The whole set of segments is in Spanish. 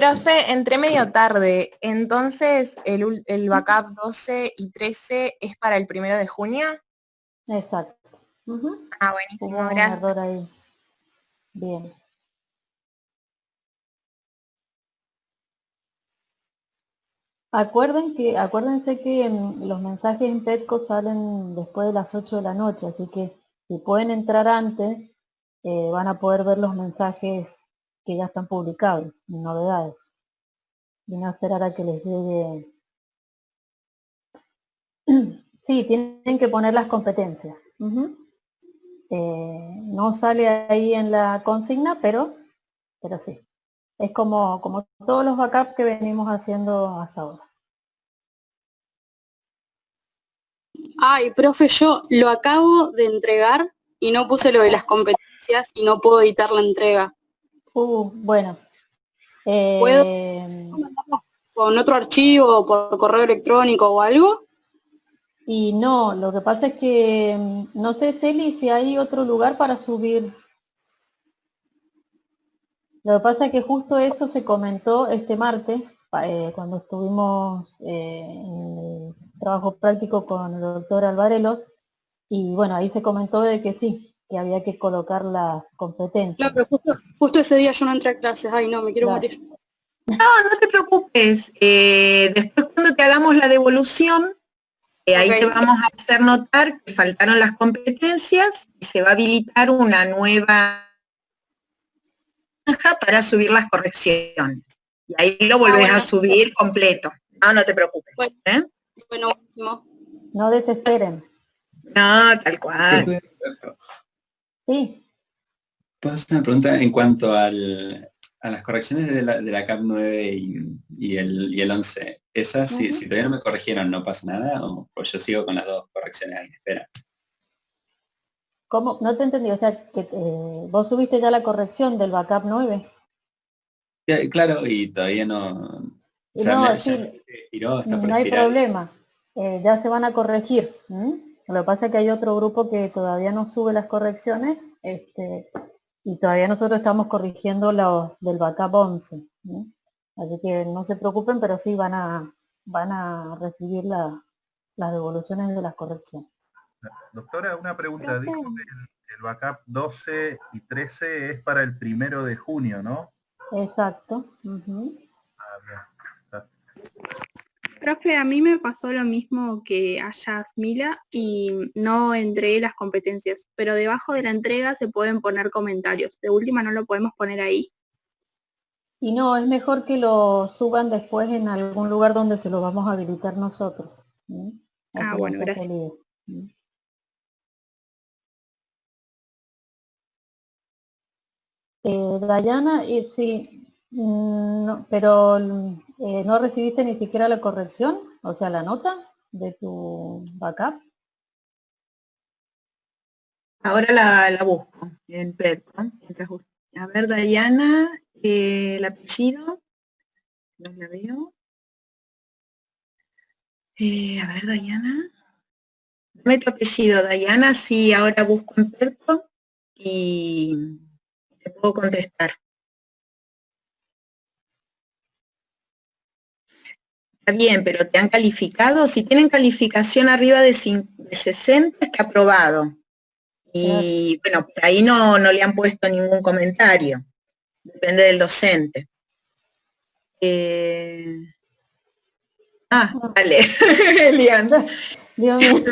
Profe, entré medio tarde, entonces el backup 12 y 13 es para el 1 de junio. Exacto. Ah, buenísimo, Hubo un gracias. error ahí. Bien. Acuérdense que los mensajes en Petco salen después de las 8 de la noche, así que si pueden entrar antes, van a poder ver los mensajes que ya están publicados, novedades. Y no esperar a que les llegue. Sí, tienen que poner las competencias. No sale ahí en la consigna, pero sí. Es como todos los backups que venimos haciendo hasta ahora. Ay, profe, yo lo acabo de entregar y no puse lo de las competencias y no puedo editar la entrega. Bueno. ¿Puedo mandarlo con otro archivo, por correo electrónico o algo? Y no, lo que pasa es que no sé, Celi, si hay otro lugar para subir. Lo que pasa es que justo eso se comentó este martes, cuando estuvimos en el trabajo práctico con el doctor Alvarelos, y bueno, ahí se comentó de que sí, que había que colocar las competencias. Claro, pero justo ese día yo no entré a clases. Ay, no, me quiero Claro. morir. No te preocupes. Después cuando te hagamos la devolución, ahí te vamos a hacer notar que faltaron las competencias y se va a habilitar una nueva franja para subir las correcciones. Y ahí lo volvés a subir completo. No te preocupes. Bueno, buenísimo. No desesperen. No, tal cual. Sí. ¿Puedo hacer una pregunta en cuanto a las correcciones de la CAP 9 y el 11? ¿Esas, si todavía no me corrigieron, no pasa nada? ¿O yo sigo con las dos correcciones ahí? Espera. ¿Cómo? No te entendí, o sea, que vos subiste ya la corrección del backup 9. Claro, y todavía no... O sea, No, ya sí, expiró, está por no hay expirar. problema, ya se van a corregir. Lo que pasa es que hay otro grupo que todavía no sube las correcciones, y todavía nosotros estamos corrigiendo los del backup 11. Así que no se preocupen, pero sí van a recibir las devoluciones de las correcciones. Doctora, una pregunta. Dijo que el backup 12 y 13 es para el 1 de junio, ¿no? Exacto. Profe, a mí me pasó lo mismo que a Yasmila y no entregué las competencias, pero debajo de la entrega se pueden poner comentarios. De última no lo podemos poner ahí. Y no, es mejor que lo suban después en algún lugar donde se lo vamos a habilitar nosotros. Así Bueno, no se gracias. olvide. Dayana, sí, no, pero no recibiste ni siquiera la corrección, o sea, la nota de tu backup. Ahora la busco en Petco. A ver, Dayana, el apellido, no la veo. A ver, Dayana. Dame tu apellido, Dayana, sí, ahora busco en Petco y te puedo contestar. Está bien, pero ¿te han calificado? Si tienen calificación arriba de 60, está aprobado. Y bueno, por ahí no le han puesto ningún comentario. Depende del docente. Vale, Elian. Dios mío.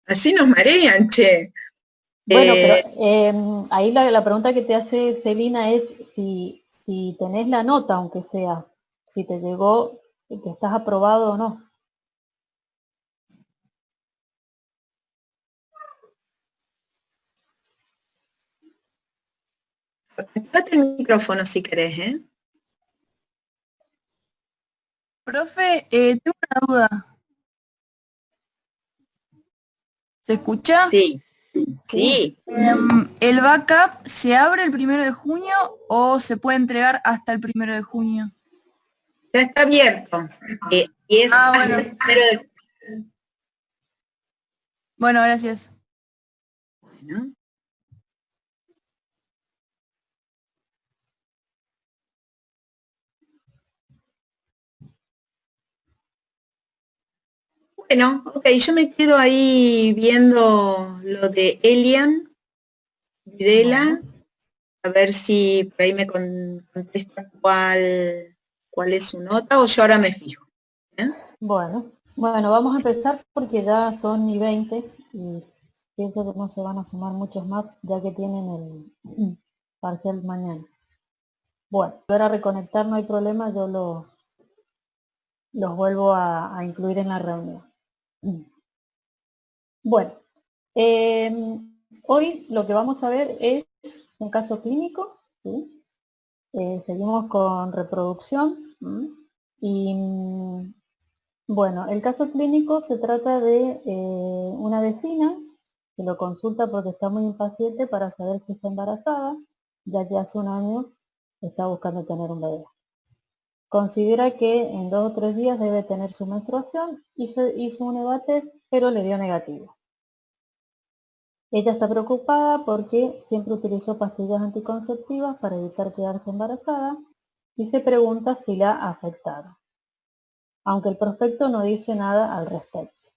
Así nos marean, che. Bueno, pero ahí la pregunta que te hace Celina es si tenés la nota, aunque sea, si te llegó, que estás aprobado o no. Activate el micrófono si querés, ¿eh? Profe, tengo una duda. ¿Se escucha? Sí. Sí. ¿El backup se abre el 1 de junio o se puede entregar hasta el 1 de junio? Ya está abierto. Y es bueno. Bueno, gracias. Bueno. Bueno, ok, yo me quedo ahí viendo lo de Elian, Videla, a ver si por ahí me contesta cuál es su nota, o yo ahora me fijo. ¿eh? Bueno, vamos a empezar porque ya son y 20 y pienso que no se van a sumar muchos más ya que tienen el parcial mañana. Bueno, para reconectar no hay problema, yo los vuelvo a incluir en la reunión. Bueno, hoy lo que vamos a ver es un caso clínico, ¿sí? Seguimos con reproducción y bueno, el caso clínico se trata de una vecina que lo consulta porque está muy impaciente para saber si está embarazada, ya que hace un año está buscando tener un bebé. Considera que en 2 o 3 días debe tener su menstruación, hizo un EVA-test, pero le dio negativo. Ella está preocupada porque siempre utilizó pastillas anticonceptivas para evitar quedarse embarazada y se pregunta si la ha afectado, aunque el prospecto no dice nada al respecto.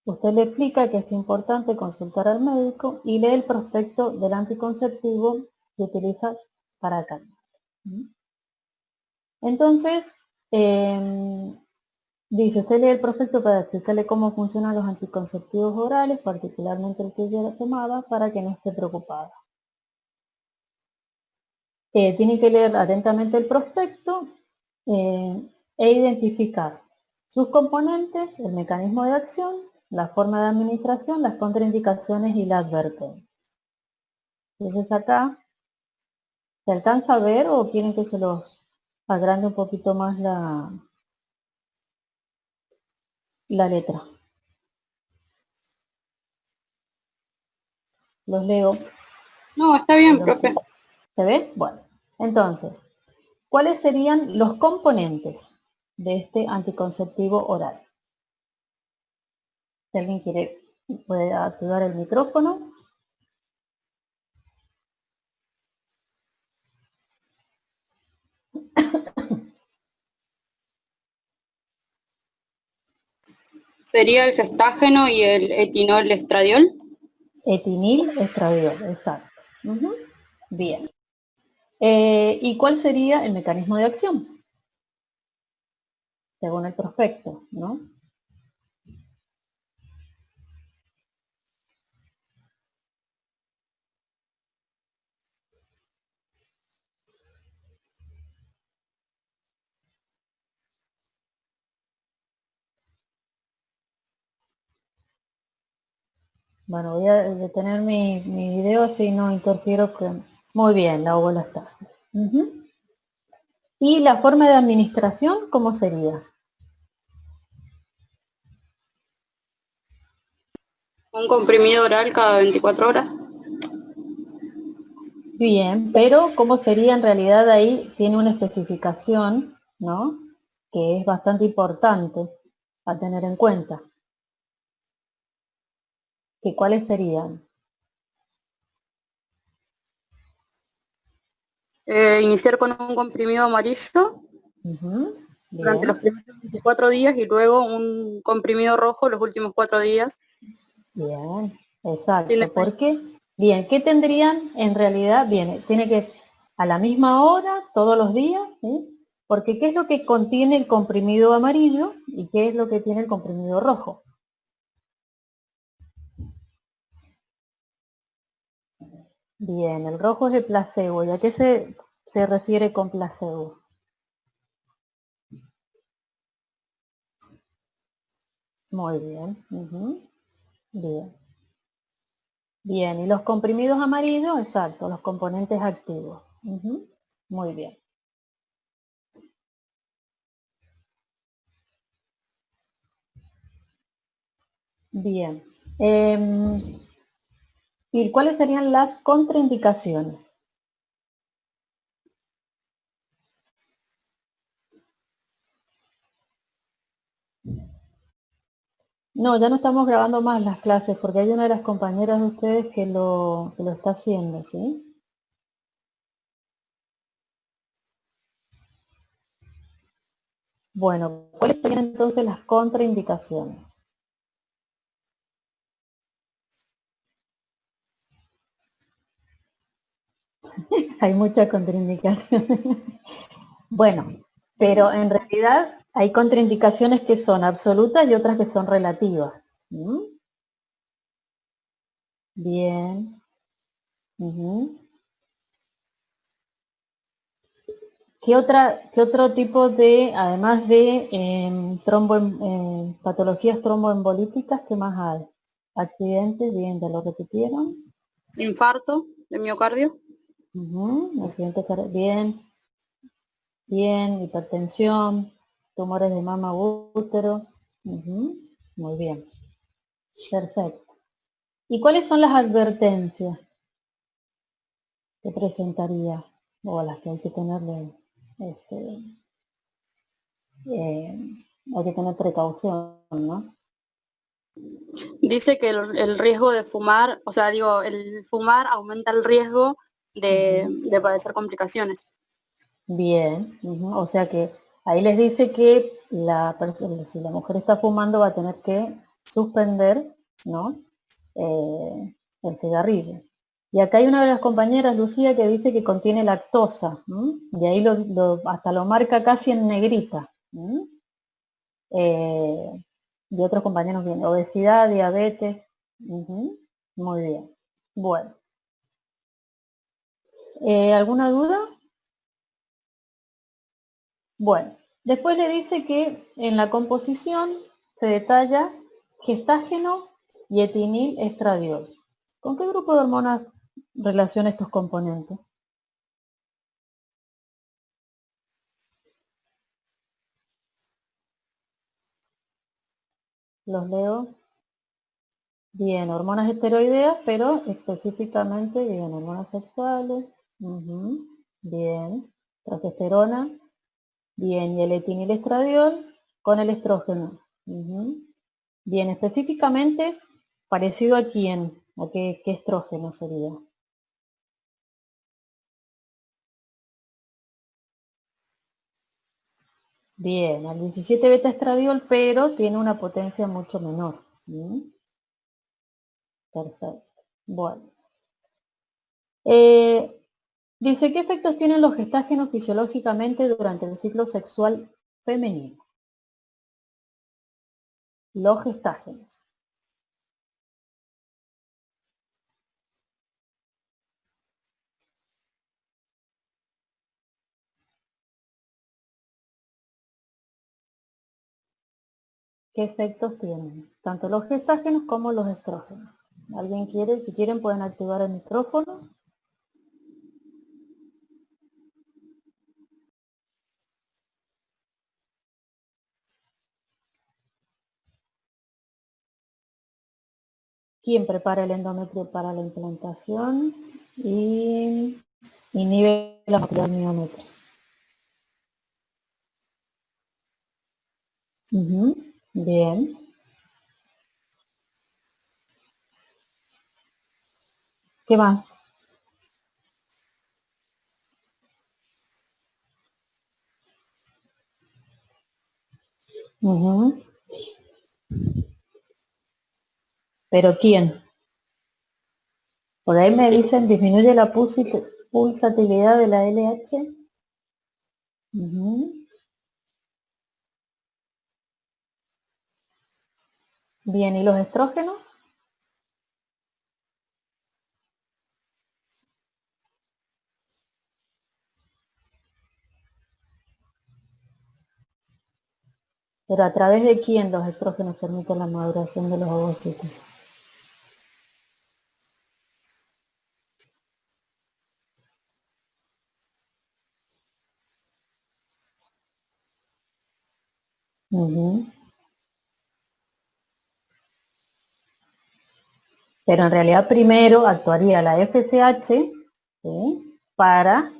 Usted le explica que es importante consultar al médico y lee el prospecto del anticonceptivo que utiliza para calmar. Entonces, dice, usted lee el prospecto para explicarle cómo funcionan los anticonceptivos orales, particularmente el que ella tomaba, para que no esté preocupada. Tiene que leer atentamente el prospecto e identificar sus componentes, el mecanismo de acción, la forma de administración, las contraindicaciones y la advertencia. Entonces acá, ¿se alcanza a ver o quieren que se los agrande un poquito más la letra? Los leo. No, está bien, profe. ¿Se ve? Bueno, entonces, ¿cuáles serían los componentes de este anticonceptivo oral? Si alguien quiere, puede activar el micrófono. ¿Sería el gestágeno y el etinol estradiol? Etinil estradiol, exacto. Bien. ¿Y cuál sería el mecanismo de acción? Según el prospecto, ¿no? Bueno, voy a detener mi video así no interfiero con... Muy bien, la ovolastasa. ¿Y la forma de administración cómo sería? Un comprimido oral cada 24 horas. Bien, pero ¿cómo sería en realidad ahí? Tiene una especificación, ¿no? Que es bastante importante a tener en cuenta. ¿Que cuáles serían? Iniciar con un comprimido amarillo durante los primeros 24 días y luego un comprimido rojo los últimos 4 días. Bien, exacto. ¿Por qué? Bien, ¿qué tendrían en realidad? Bien, tiene que a la misma hora, todos los días, ¿sí? Porque ¿qué es lo que contiene el comprimido amarillo y qué es lo que tiene el comprimido rojo? Bien, el rojo es el placebo. ¿Y a qué se refiere con placebo? Muy bien. Bien. Bien, y los comprimidos amarillos, exacto, los componentes activos. Muy bien. Bien. ¿Y cuáles serían las contraindicaciones? No, ya no estamos grabando más las clases porque hay una de las compañeras de ustedes que lo está haciendo, ¿sí? Bueno, ¿cuáles serían entonces las contraindicaciones? Hay muchas contraindicaciones. Bueno, pero en realidad hay contraindicaciones que son absolutas y otras que son relativas. ¿Mm? Bien. Ujú. ¿Qué otro tipo de, además de patologías tromboembolíticas, qué más hay? Accidentes, bien, ya lo repitieron. Infarto de miocardio. Accidentes, bien. Bien, hipertensión, tumores de mama u útero. Muy bien. Perfecto. ¿Y cuáles son las advertencias que presentaría? O las que hay que tenerle, hay que tener precaución, ¿no? Dice que el riesgo de fumar, o sea, digo, el fumar aumenta el riesgo de padecer complicaciones. Bien, o sea que ahí les dice que si la mujer está fumando va a tener que suspender, ¿no? El cigarrillo. Y acá hay una de las compañeras, Lucía, que dice que contiene lactosa, y ahí hasta lo marca casi en negrita. Y otros compañeros bien, obesidad, diabetes. Muy bien. Bueno. ¿Alguna duda? Bueno, después le dice que en la composición se detalla gestágeno y etinil-estradiol. ¿Con qué grupo de hormonas relaciona estos componentes? Los leo. Bien, hormonas esteroideas, pero específicamente, bien, hormonas sexuales. Bien, progesterona. Bien, y el etinil-estradiol con el estrógeno. Bien, específicamente, ¿parecido a quién? ¿A qué estrógeno sería? Bien, al 17 beta estradiol, pero tiene una potencia mucho menor. Perfecto. Bueno. Dice, ¿qué efectos tienen los gestágenos fisiológicamente durante el ciclo sexual femenino? Los gestágenos. ¿Qué efectos tienen? Tanto los gestágenos como los estrógenos. ¿Alguien quiere? Si quieren pueden activar el micrófono. ¿Quién prepara el endometrio para la implantación y inhibe la motilidad miométrica? Bien. ¿Qué más? ¿Pero quién? Por ahí me dicen disminuye la pulsatividad de la LH. Bien, ¿y los estrógenos? ¿Pero a través de quién los estrógenos permiten la maduración de los ovocitos? Pero en realidad primero actuaría la FSH, ¿sí?, para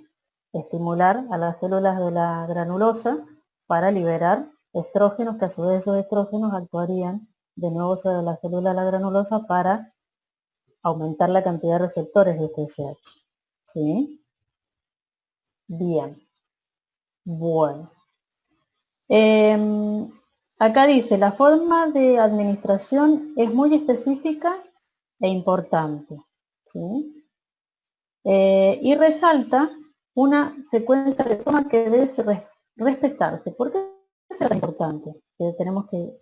estimular a las células de la granulosa para liberar estrógenos, que a su vez esos estrógenos actuarían de nuevo sobre la célula de la granulosa para aumentar la cantidad de receptores de FSH. ¿Sí? Bien. Bueno. Acá dice, la forma de administración es muy específica e importante. ¿Sí? Y resalta una secuencia de toma que debe respetarse. ¿Por qué es importante? Que tenemos que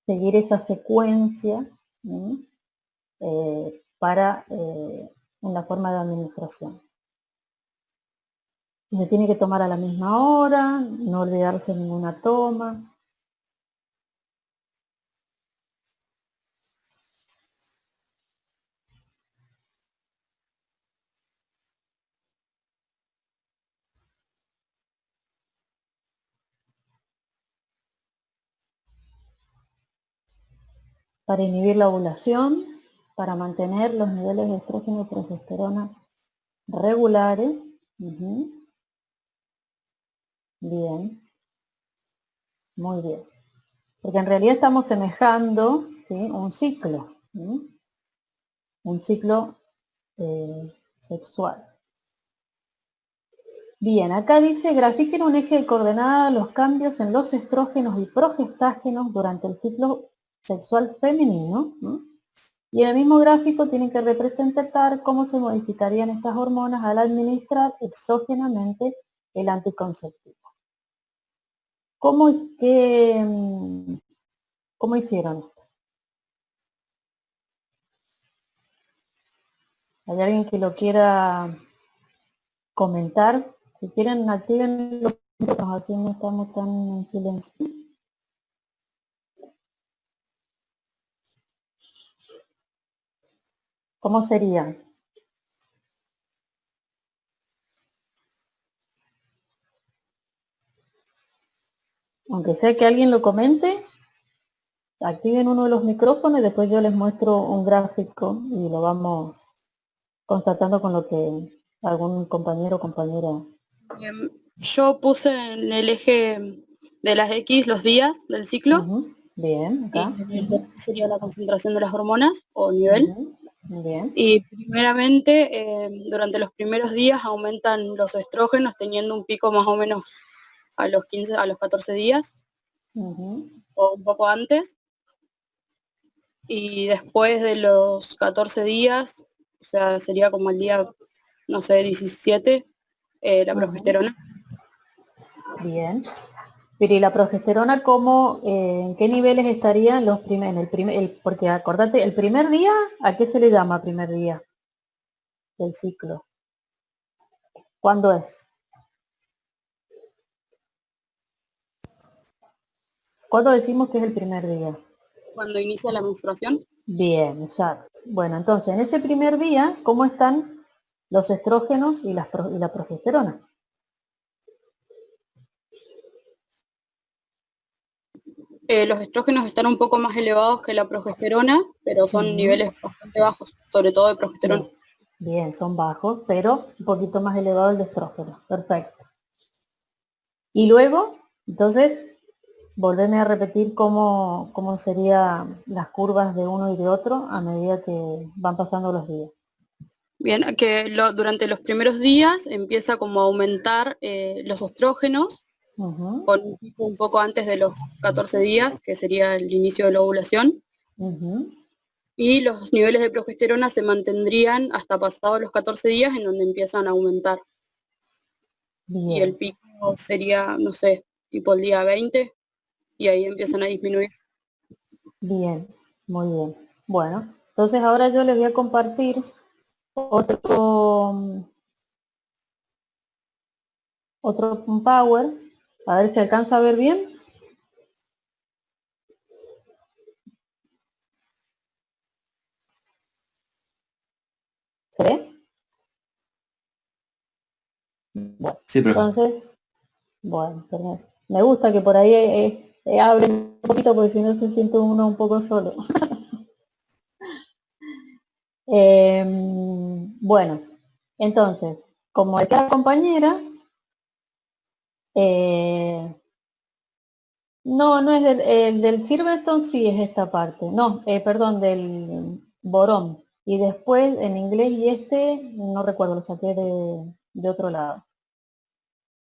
seguir esa secuencia para en la forma de administración. Se tiene que tomar a la misma hora, no olvidarse de ninguna toma. Para inhibir la ovulación, para mantener los niveles de estrógeno y progesterona regulares. Bien, muy bien. Porque en realidad estamos semejando, ¿sí?, un ciclo, un ciclo sexual. Bien, acá dice, grafiquen un eje de coordenada los cambios en los estrógenos y progestágenos durante el ciclo sexual femenino, y en el mismo gráfico tienen que representar cómo se modificarían estas hormonas al administrar exógenamente el anticonceptivo. ¿Cómo hicieron? ¿Hay alguien que lo quiera comentar? Si quieren, activen los micrófonos, así no estamos tan en silencio. ¿Cómo sería? Aunque sea que alguien lo comente, activen uno de los micrófonos y después yo les muestro un gráfico y lo vamos constatando con lo que algún compañero o compañera. Yo puse en el eje de las X los días del ciclo. Bien, acá. Y sería la concentración de las hormonas o nivel. Bien. Y primeramente, durante los primeros días aumentan los estrógenos teniendo un pico más o menos a los 14 días o un poco antes. Y después de los 14 días, o sea, sería como el día, no sé, 17, la progesterona. Bien. Pero ¿y la progesterona cómo, en qué niveles estaría los porque acordate, el primer día, ¿a qué se le llama primer día del ciclo? ¿Cuándo es? ¿Cuándo decimos que es el primer día? Cuando inicia la menstruación. Bien, exacto. Bueno, entonces, en ese primer día, ¿cómo están los estrógenos y la progesterona? Los estrógenos están un poco más elevados que la progesterona, pero son niveles bastante bajos, sobre todo de progesterona. Bien, son bajos, pero un poquito más elevado el de estrógeno. Perfecto. Y luego, entonces, volveme a repetir cómo serían las curvas de uno y de otro a medida que van pasando los días. Bien, que durante los primeros días empieza como a aumentar los estrógenos, con un pico un poco antes de los 14 días, que sería el inicio de la ovulación. Y los niveles de progesterona se mantendrían hasta pasados los 14 días, en donde empiezan a aumentar. Bien. Y el pico sería, no sé, tipo el día 20, y ahí empiezan a disminuir. Bien, muy bien. Bueno, entonces ahora yo les voy a compartir otro Power, a ver si alcanza a ver bien. ¿Se ve? Bueno, sí, entonces, bueno, me gusta que por ahí hablen un poquito porque si no se siente uno un poco solo. Bueno, entonces, como decía la compañera, no es del Silverstone, sí es esta parte. No, perdón, del Borón. Y después en inglés y no recuerdo, lo saqué de otro lado.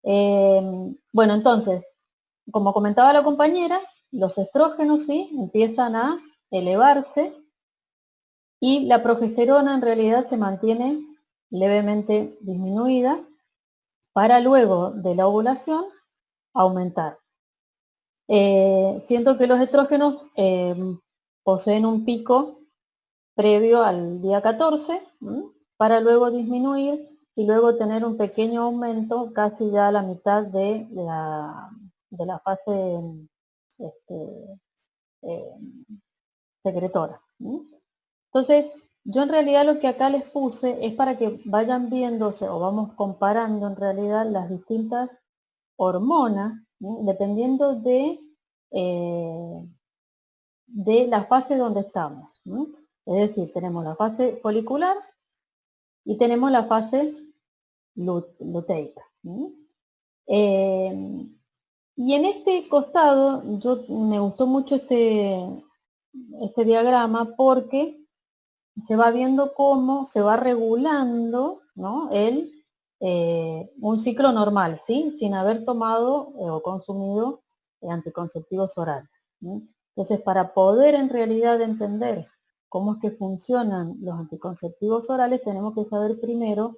Bueno, entonces, como comentaba la compañera, los estrógenos sí empiezan a elevarse y la progesterona en realidad se mantiene levemente disminuida, para luego de la ovulación aumentar. Siento que los estrógenos poseen un pico previo al día 14, para luego disminuir y luego tener un pequeño aumento casi ya a la mitad de la fase secretora. Entonces, yo en realidad lo que acá les puse es para que vayan viéndose o vamos comparando en realidad las distintas hormonas, dependiendo de la fase donde estamos. Es decir, tenemos la fase folicular y tenemos la fase luteica. Y en este costado, me gustó mucho este diagrama porque se va viendo cómo se va regulando, ¿no?, un ciclo normal, ¿sí?, sin haber tomado o consumido anticonceptivos orales. Entonces, para poder en realidad entender cómo es que funcionan los anticonceptivos orales, tenemos que saber primero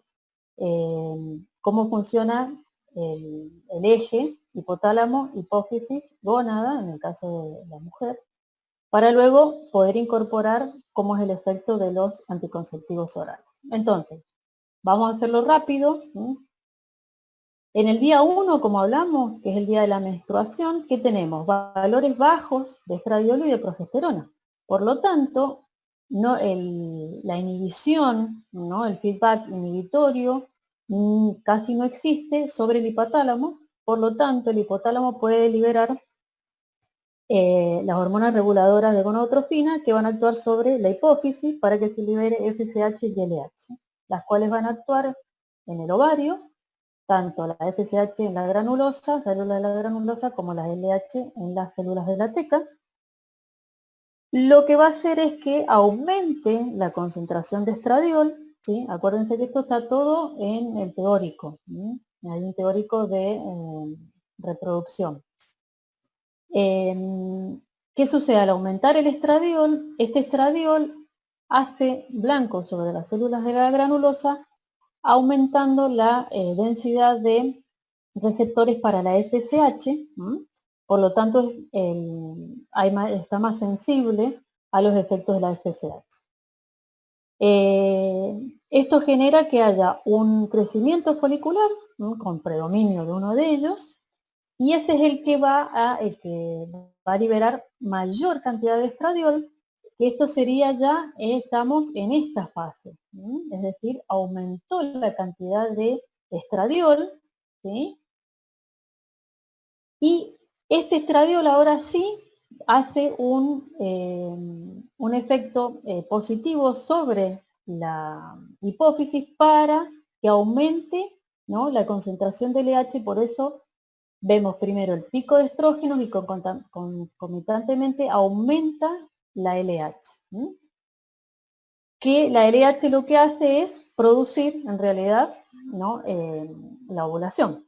cómo funciona el eje hipotálamo, hipófisis, gónada, en el caso de la mujer, para luego poder incorporar cómo es el efecto de los anticonceptivos orales. Entonces, vamos a hacerlo rápido. En el día 1, como hablamos, que es el día de la menstruación, ¿qué tenemos? Valores bajos de estradiol y de progesterona. Por lo tanto, la inhibición, el feedback inhibitorio, casi no existe sobre el hipotálamo. Por lo tanto, el hipotálamo puede liberar las hormonas reguladoras de gonadotropina que van a actuar sobre la hipófisis para que se libere FSH y LH, las cuales van a actuar en el ovario, tanto la FSH en la granulosa, células de la granulosa, como la LH en las células de la teca. Lo que va a hacer es que aumente la concentración de estradiol, ¿sí? Acuérdense que esto está todo en el teórico, hay un teórico de reproducción. ¿Qué sucede? Al aumentar el estradiol, este estradiol hace blanco sobre las células de la granulosa, aumentando la densidad de receptores para la FSH, por lo tanto está más sensible a los efectos de la FSH. Esto genera que haya un crecimiento folicular, con predominio de uno de ellos, y ese es el que va a liberar mayor cantidad de estradiol, que esto sería ya, estamos en esta fase, es decir, aumentó la cantidad de estradiol, ¿sí? Y este estradiol ahora sí hace un efecto positivo sobre la hipófisis para que aumente, ¿no?, la concentración de LH, por eso vemos primero el pico de estrógenos y concomitantemente aumenta la LH. Que la LH lo que hace es producir, en realidad, ¿no?, la ovulación.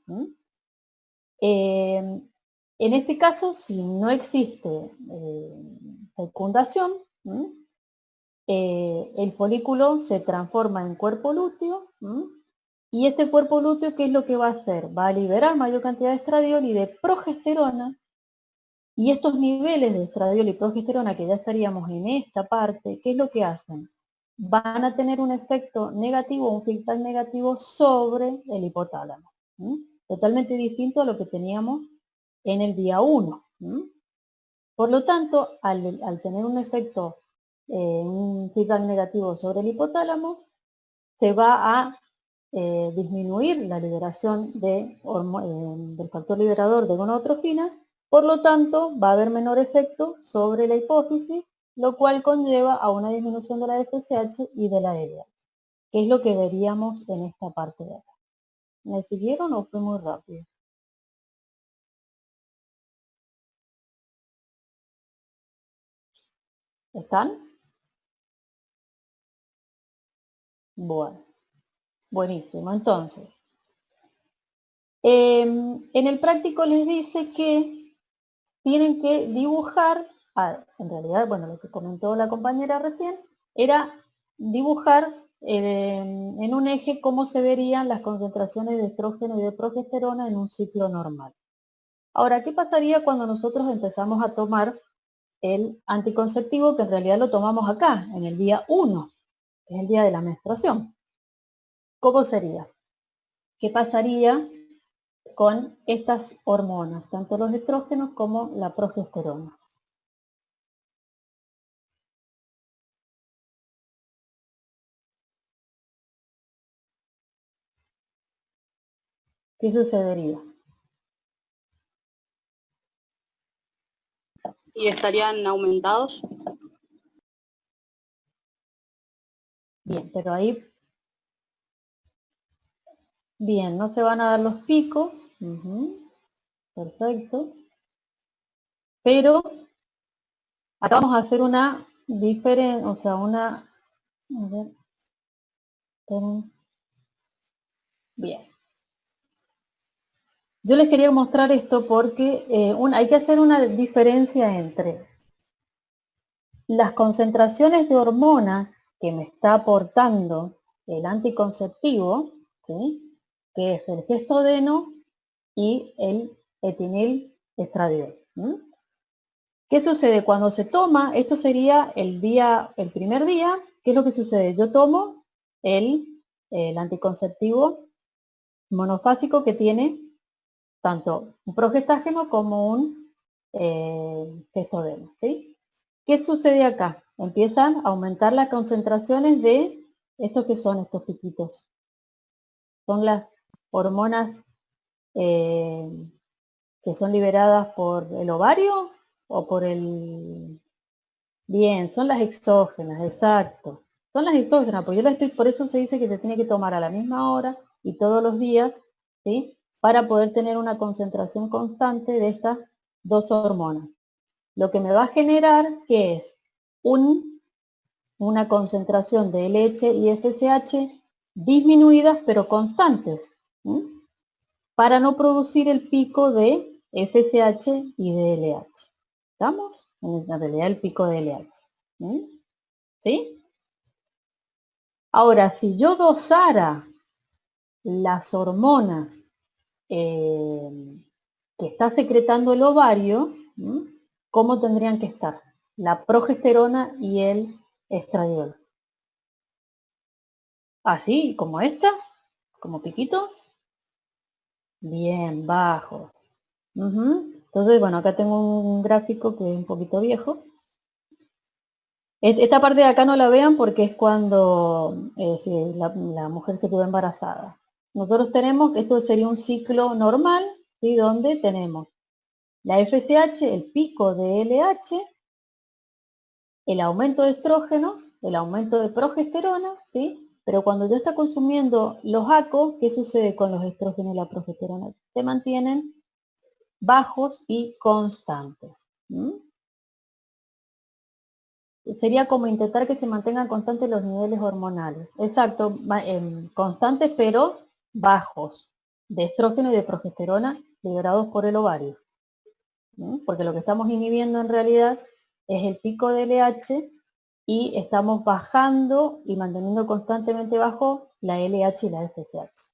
En este caso, si no existe fecundación, el folículo se transforma en cuerpo lúteo, y este cuerpo lúteo, ¿qué es lo que va a hacer? Va a liberar mayor cantidad de estradiol y de progesterona, y estos niveles de estradiol y progesterona, que ya estaríamos en esta parte, ¿qué es lo que hacen? Van a tener un efecto negativo, un feedback negativo sobre el hipotálamo, totalmente distinto a lo que teníamos en el día 1. Por lo tanto, al tener un efecto, un feedback negativo sobre el hipotálamo, se va a disminuir la liberación del factor liberador de gonadotropina, por lo tanto va a haber menor efecto sobre la hipófisis, lo cual conlleva a una disminución de la FSH y de la LH, que es lo que veríamos en esta parte de acá. ¿Me siguieron o fue muy rápido? ¿Están? Bueno, buenísimo. Entonces, en el práctico les dice que tienen que dibujar, en realidad, bueno, lo que comentó la compañera recién, era dibujar en un eje cómo se verían las concentraciones de estrógeno y de progesterona en un ciclo normal. Ahora, ¿qué pasaría cuando nosotros empezamos a tomar el anticonceptivo, que en realidad lo tomamos acá, en el día 1, que es el día de la menstruación? ¿Cómo sería? ¿Qué pasaría con estas hormonas, tanto los estrógenos como la progesterona? ¿Qué sucedería? ¿Y estarían aumentados? Bien, pero ahí, bien, no se van a dar los picos, perfecto, pero acá vamos a hacer una diferencia, o sea, a ver, bien. Yo les quería mostrar esto porque hay que hacer una diferencia entre las concentraciones de hormonas que me está aportando el anticonceptivo, ¿sí?, que es el gestodeno y el etinil-estradiol. ¿Qué sucede? Cuando se toma, esto sería el primer día, ¿qué es lo que sucede? Yo tomo el anticonceptivo monofásico que tiene tanto un progestágeno como un gestodeno, ¿sí? ¿Qué sucede acá? Empiezan a aumentar las concentraciones de estos que son estos piquitos. Son las hormonas que son liberadas por el ovario o por el... Bien, son las exógenas, exacto. Son las exógenas, porque por eso se dice que se tiene que tomar a la misma hora y todos los días, ¿sí?, para poder tener una concentración constante de estas dos hormonas. Lo que me va a generar, ¿qué es? Una concentración de LH y FSH disminuidas pero constantes, para no producir el pico de FSH y de LH. ¿Estamos? En realidad el pico de LH. ¿Sí? Ahora, si yo dosara las hormonas que está secretando el ovario, ¿cómo tendrían que estar? La progesterona y el estradiol. Así, como estas, como piquitos. Bien, bajos. Entonces, bueno, acá tengo un gráfico que es un poquito viejo. Esta parte de acá no la vean porque es cuando la mujer se quedó embarazada. Nosotros tenemos, esto sería un ciclo normal, ¿sí?, donde tenemos la FSH, el pico de LH, el aumento de estrógenos, el aumento de progesterona, ¿sí? Pero cuando ya está consumiendo los ACO, ¿qué sucede con los estrógenos y la progesterona? Se mantienen bajos y constantes. Sería como intentar que se mantengan constantes los niveles hormonales. Exacto, constantes pero bajos, de estrógeno y de progesterona liberados por el ovario. Porque lo que estamos inhibiendo en realidad es el pico de LH y estamos bajando y manteniendo constantemente bajo la LH y la FSH.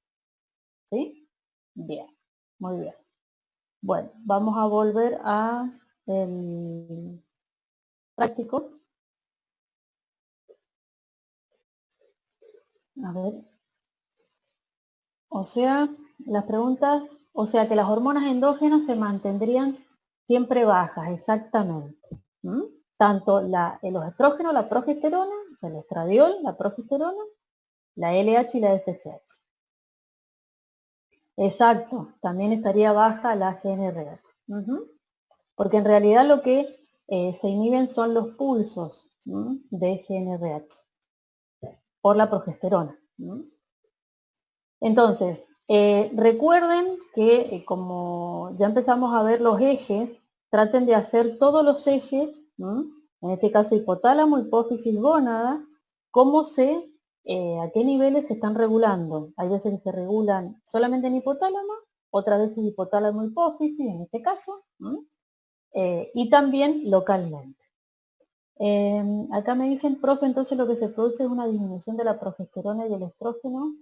¿Sí? Bien, muy bien. Bueno, vamos a volver a el práctico. A ver. O sea, las preguntas, o sea que las hormonas endógenas se mantendrían siempre bajas, exactamente. Tanto los estrógenos, la progesterona, o sea, el estradiol, la progesterona, la LH y la FSH. Exacto, también estaría baja la GnRH. Porque en realidad lo que se inhiben son los pulsos de GnRH por la progesterona. Entonces, recuerden que como ya empezamos a ver los ejes, traten de hacer todos los ejes, en este caso hipotálamo, hipófisis, gónada, a qué niveles se están regulando. Hay veces que se regulan solamente en hipotálamo, otras veces hipotálamo, hipófisis, en este caso, y también localmente. Acá me dicen, profe, entonces lo que se produce es una disminución de la progesterona y el estrógeno,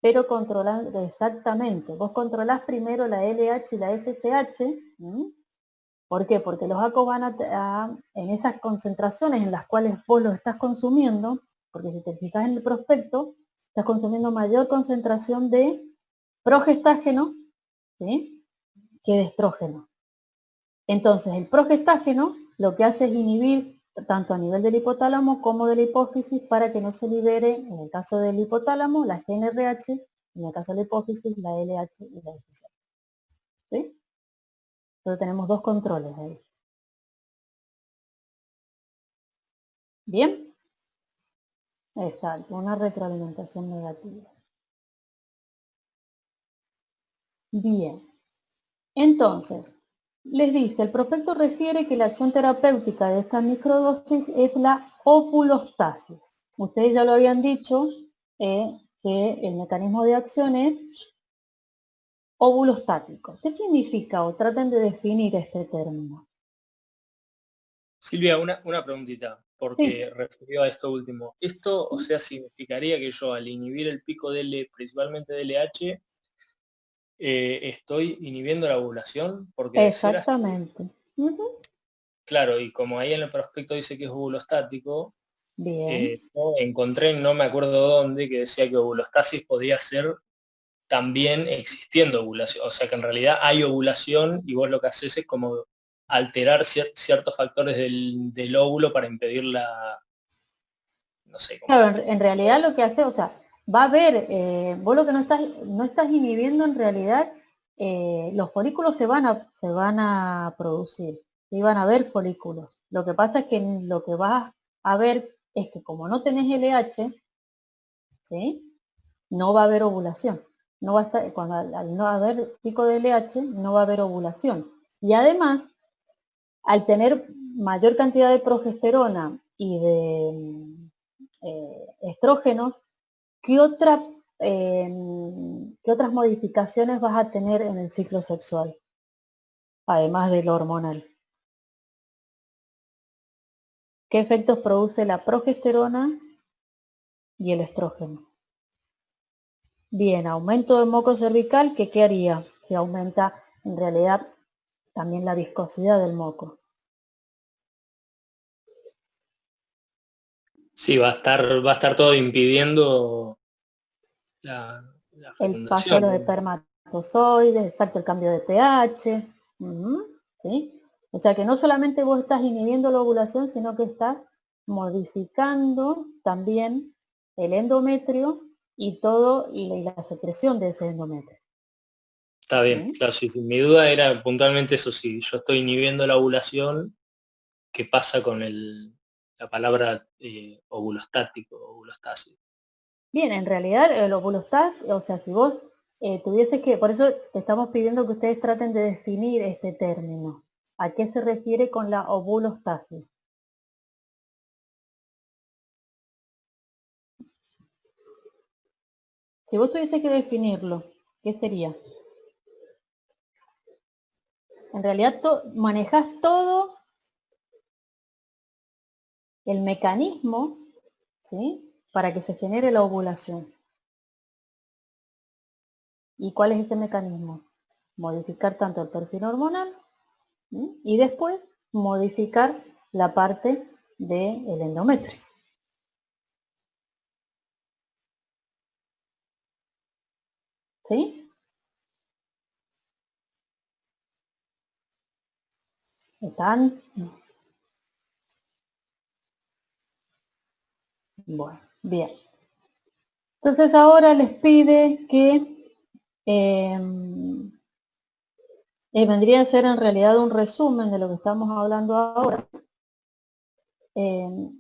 pero controlando, exactamente, vos controlás primero la LH y la FSH. ¿Por qué? Porque los ACO van en esas concentraciones en las cuales vos los estás consumiendo, porque si te fijas en el prospecto, estás consumiendo mayor concentración de progestágeno, ¿sí?, que de estrógeno. Entonces, el progestágeno lo que hace es inhibir tanto a nivel del hipotálamo como de la hipófisis para que no se libere, en el caso del hipotálamo, la GnRH, en el caso de la hipófisis, la LH y la FSH. ¿Sí? Entonces tenemos dos controles ahí. ¿Bien? Exacto, una retroalimentación negativa. Bien. Entonces, les dice, el prospecto refiere que la acción terapéutica de esta microdosis es la ovulostasis. Ustedes ya lo habían dicho, que el mecanismo de acción es ovulostático. ¿Qué significa? O traten de definir este término. Silvia, una preguntita, porque refirió a esto último. Esto, o sea, significaría que yo al inhibir el pico de L, principalmente de LH, estoy inhibiendo la ovulación, porque exactamente. Claro, y como ahí en el prospecto dice que es ovulostático, bien. yo encontré, no me acuerdo dónde, que decía que ovulostasis podía ser también existiendo ovulación, o sea que en realidad hay ovulación y vos lo que haces es como alterar ciertos factores del óvulo para impedir la, no sé cómo. Claro, en realidad lo que hace, o sea, va a haber, vos lo que no estás inhibiendo en realidad, los folículos se van a producir, y van a haber folículos. Lo que pasa es que lo que vas a ver es que como no tenés LH, ¿sí?, no va a haber ovulación. No va a estar, cuando al no haber pico de LH, no va a haber ovulación. Y además, al tener mayor cantidad de progesterona y de estrógenos, ¿qué otras modificaciones vas a tener en el ciclo sexual? Además de lo hormonal. ¿Qué efectos produce la progesterona y el estrógeno? Bien, aumento de moco cervical, ¿qué haría? Que aumenta en realidad también la viscosidad del moco. Sí, va a estar todo impidiendo la el paso de los espermatozoides, exacto, el cambio de pH, ¿sí? O sea que no solamente vos estás inhibiendo la ovulación, sino que estás modificando también el endometrio y todo y la secreción de ese endometrio. Está bien, claro, sí, mi duda era puntualmente eso, si yo estoy inhibiendo la ovulación, ¿qué pasa con la palabra ovulostático, ovulostasis? Bien, en realidad el ovulostasis, o sea, si vos tuvieses que, por eso te estamos pidiendo que ustedes traten de definir este término. ¿A qué se refiere con la ovulostasis? Si vos tuvieses que definirlo, ¿qué sería? En realidad manejás todo el mecanismo, ¿sí?, para que se genere la ovulación. ¿Y cuál es ese mecanismo? Modificar tanto el perfil hormonal, ¿sí?, y después modificar la parte del endometrio. ¿Sí? ¿Están? Bueno, bien. Entonces ahora les pide que vendría a ser en realidad un resumen de lo que estamos hablando ahora,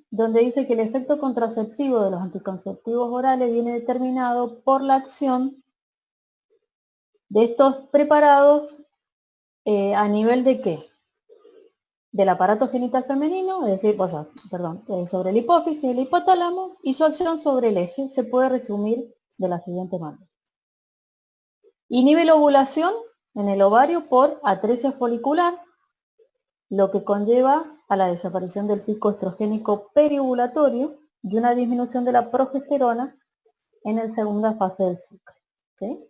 donde dice que el efecto contraceptivo de los anticonceptivos orales viene determinado por la acción de estos preparados a nivel de ¿qué? Del aparato genital femenino, es decir, sobre la hipófisis y el hipotálamo, y su acción sobre el eje se puede resumir de la siguiente manera. Inhibe la ovulación en el ovario por atresia folicular, lo que conlleva a la desaparición del pico estrogénico periovulatorio y una disminución de la progesterona en la segunda fase del ciclo. ¿Sí?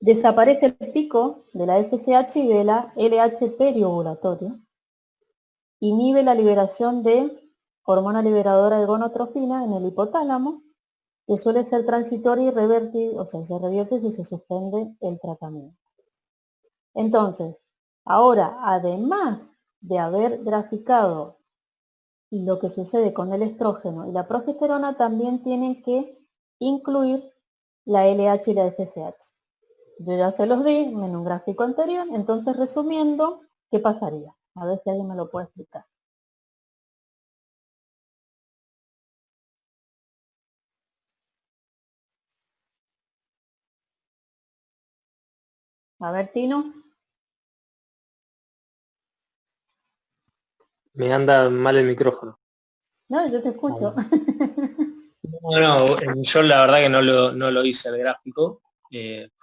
Desaparece el pico de la FSH y de la LH periovulatorio, inhibe la liberación de hormona liberadora de gonotrofina en el hipotálamo, que suele ser transitoria y revertir, o sea, se revierte si se suspende el tratamiento. Entonces, ahora, además de haber graficado lo que sucede con el estrógeno y la progesterona, también tienen que incluir la LH y la FSH. Yo ya se los di en un gráfico anterior, entonces resumiendo, ¿qué pasaría? A ver si alguien me lo puede explicar. A ver, Tino. Me anda mal el micrófono. No, yo te escucho. No, yo la verdad que no lo hice el gráfico.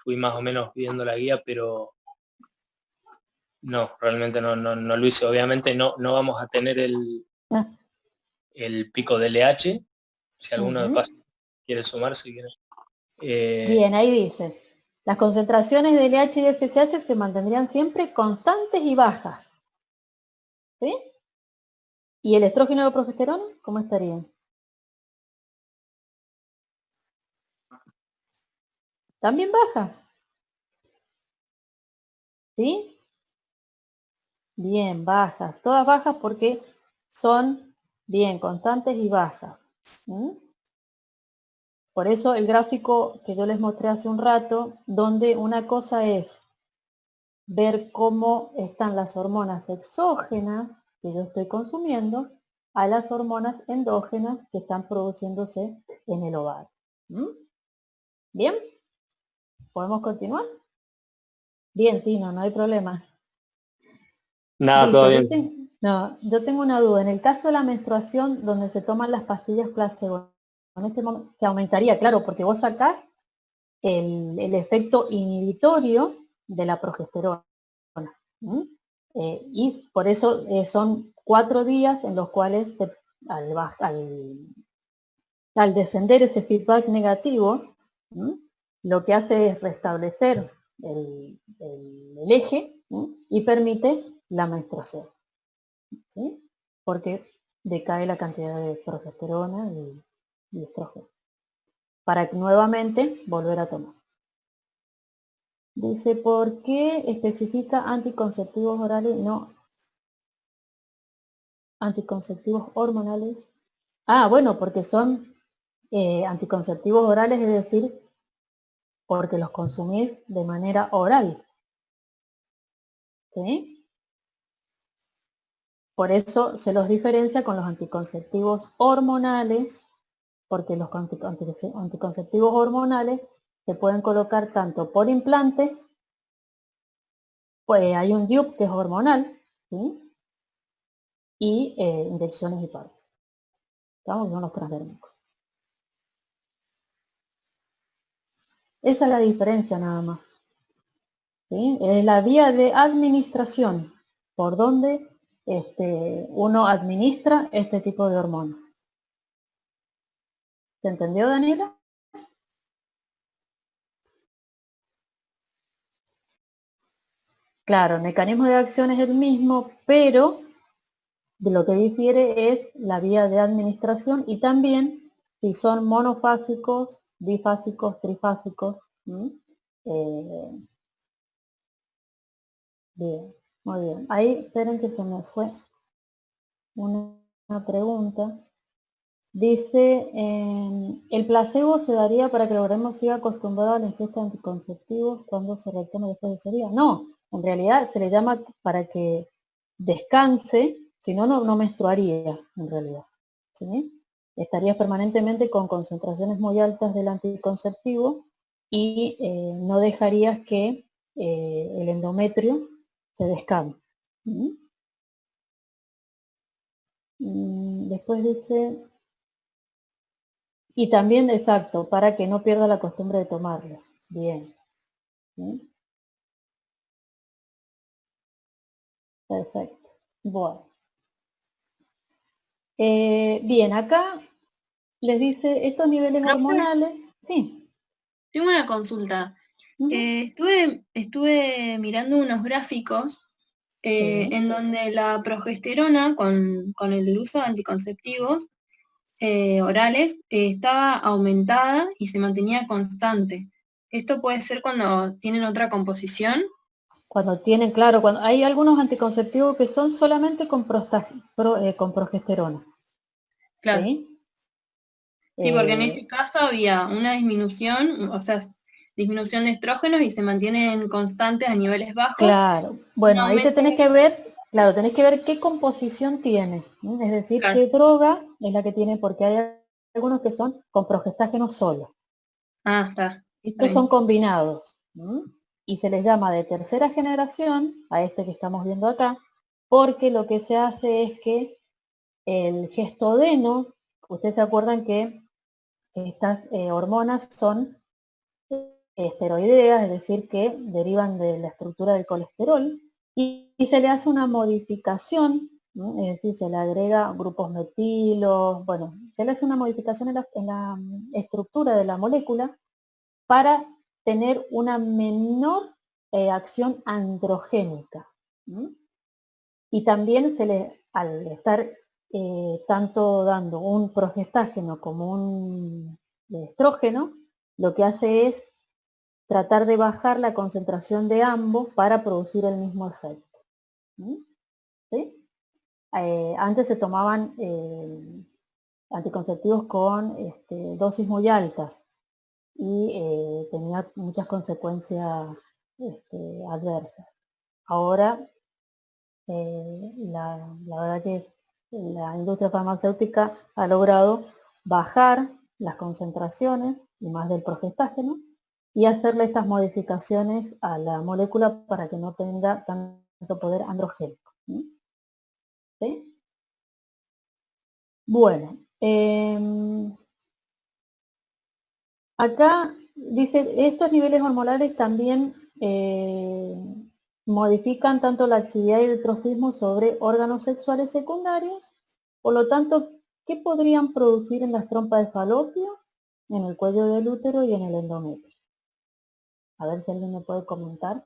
Fui más o menos viendo la guía, pero no, realmente no lo hice. Obviamente no vamos a tener el pico de LH. Si alguno de paso quiere sumarse, quiere. Bien, ahí dice. Las concentraciones de LH y de FSH se mantendrían siempre constantes y bajas. ¿Sí? ¿Y el estrógeno y la progesterona? ¿Cómo estarían? También baja. ¿Sí? Bien, bajas. Todas bajas porque son bien constantes y bajas. Por eso el gráfico que yo les mostré hace un rato, donde una cosa es ver cómo están las hormonas exógenas que yo estoy consumiendo a las hormonas endógenas que están produciéndose en el ovario. ¿Bien? ¿Podemos continuar? Bien, Tino, no hay problema. Nada, todo bien. Yo tengo una duda. En el caso de la menstruación, donde se toman las pastillas placebo, en este momento se aumentaría, claro, porque vos sacás el efecto inhibitorio de la progesterona. Y por eso son 4 días en los cuales al descender ese feedback negativo, lo que hace es restablecer el eje y permite la menstruación. ¿Sí? Porque decae la cantidad de progesterona y estrógeno. Para nuevamente volver a tomar. Dice, ¿por qué especifica anticonceptivos orales y no anticonceptivos hormonales? Ah, bueno, porque son anticonceptivos orales, es decir, porque los consumís de manera oral. ¿Sí? Por eso se los diferencia con los anticonceptivos hormonales, porque los anticonceptivos hormonales se pueden colocar tanto por implantes, pues hay un DIUP que es hormonal, ¿sí? Y inyecciones y parches. Estamos con los transdérmicos. Esa es la diferencia nada más. ¿Sí? Es la vía de administración por donde uno administra este tipo de hormonas. ¿Se entendió, Daniela? Claro, el mecanismo de acción es el mismo, pero de lo que difiere es la vía de administración y también si son monofásicos, bifásicos, trifásicos. Bien, muy bien. Ahí esperen que se me fue una pregunta. Dice, ¿el placebo se daría para que el organismo siga acostumbrado a la ingesta de anticonceptivos cuando se retome después de ese día? No, en realidad se le llama para que descanse, si no, no menstruaría en realidad. ¿Sí? Estarías permanentemente con concentraciones muy altas del anticonceptivo y no dejarías que el endometrio se descame. Después dice... Y también, exacto, para que no pierda la costumbre de tomarlos. Bien. ¿Sí? Perfecto. Bueno. Bien, acá les dice estos niveles hormonales. Sí. Tengo una consulta. Estuve mirando unos gráficos en donde la progesterona con el uso de anticonceptivos orales estaba aumentada y se mantenía constante. ¿Esto puede ser cuando tienen otra composición? Cuando tienen, claro, cuando hay algunos anticonceptivos que son solamente con progesterona. Claro. ¿Sí? Sí, porque en este caso había una disminución, o sea, disminución de estrógenos y se mantienen constantes a niveles bajos. Claro, bueno, ahí te tenés que ver, claro, tenés que ver qué composición tiene, ¿sí? Es decir, claro, qué droga es la que tiene, porque hay algunos que son con progestágeno solo. Ah, está. Estos son combinados, ¿sí? Y se les llama de tercera generación, a este que estamos viendo acá, porque lo que se hace es que el gestodeno, ustedes se acuerdan que estas hormonas son esteroideas, es decir, que derivan de la estructura del colesterol, y se le hace una modificación, ¿no? Es decir, se le agrega grupos metilos, bueno, se le hace una modificación en la estructura de la molécula para tener una menor acción androgénica. ¿No? Y también al estar tanto dando un progestágeno como un estrógeno, lo que hace es tratar de bajar la concentración de ambos para producir el mismo efecto. ¿Sí? Antes se tomaban anticonceptivos con dosis muy altas y tenía muchas consecuencias adversas. Ahora, la verdad que la industria farmacéutica ha logrado bajar las concentraciones, y más del progestágeno, y hacerle estas modificaciones a la molécula para que no tenga tanto poder androgénico. ¿Sí? Bueno, acá dice, estos niveles hormonales también modifican tanto la actividad y el trofismo sobre órganos sexuales secundarios, por lo tanto, ¿qué podrían producir en las trompas de falopio, en el cuello del útero y en el endometrio? A ver si alguien me puede comentar.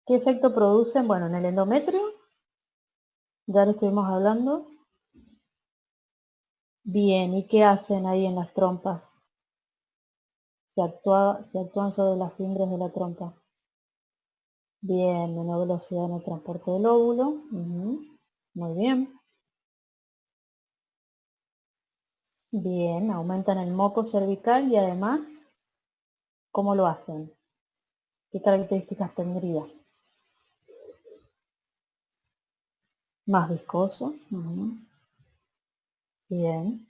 ¿Qué efecto producen? Bueno, en el endometrio, ya lo estuvimos hablando. Bien, ¿y qué hacen ahí en las trompas? Se actúan sobre las fibras de la trompa. Bien, menor velocidad en el transporte del óvulo. Muy bien. Bien, aumentan el moco cervical y además, ¿cómo lo hacen? ¿Qué características tendría? Más viscoso. Bien.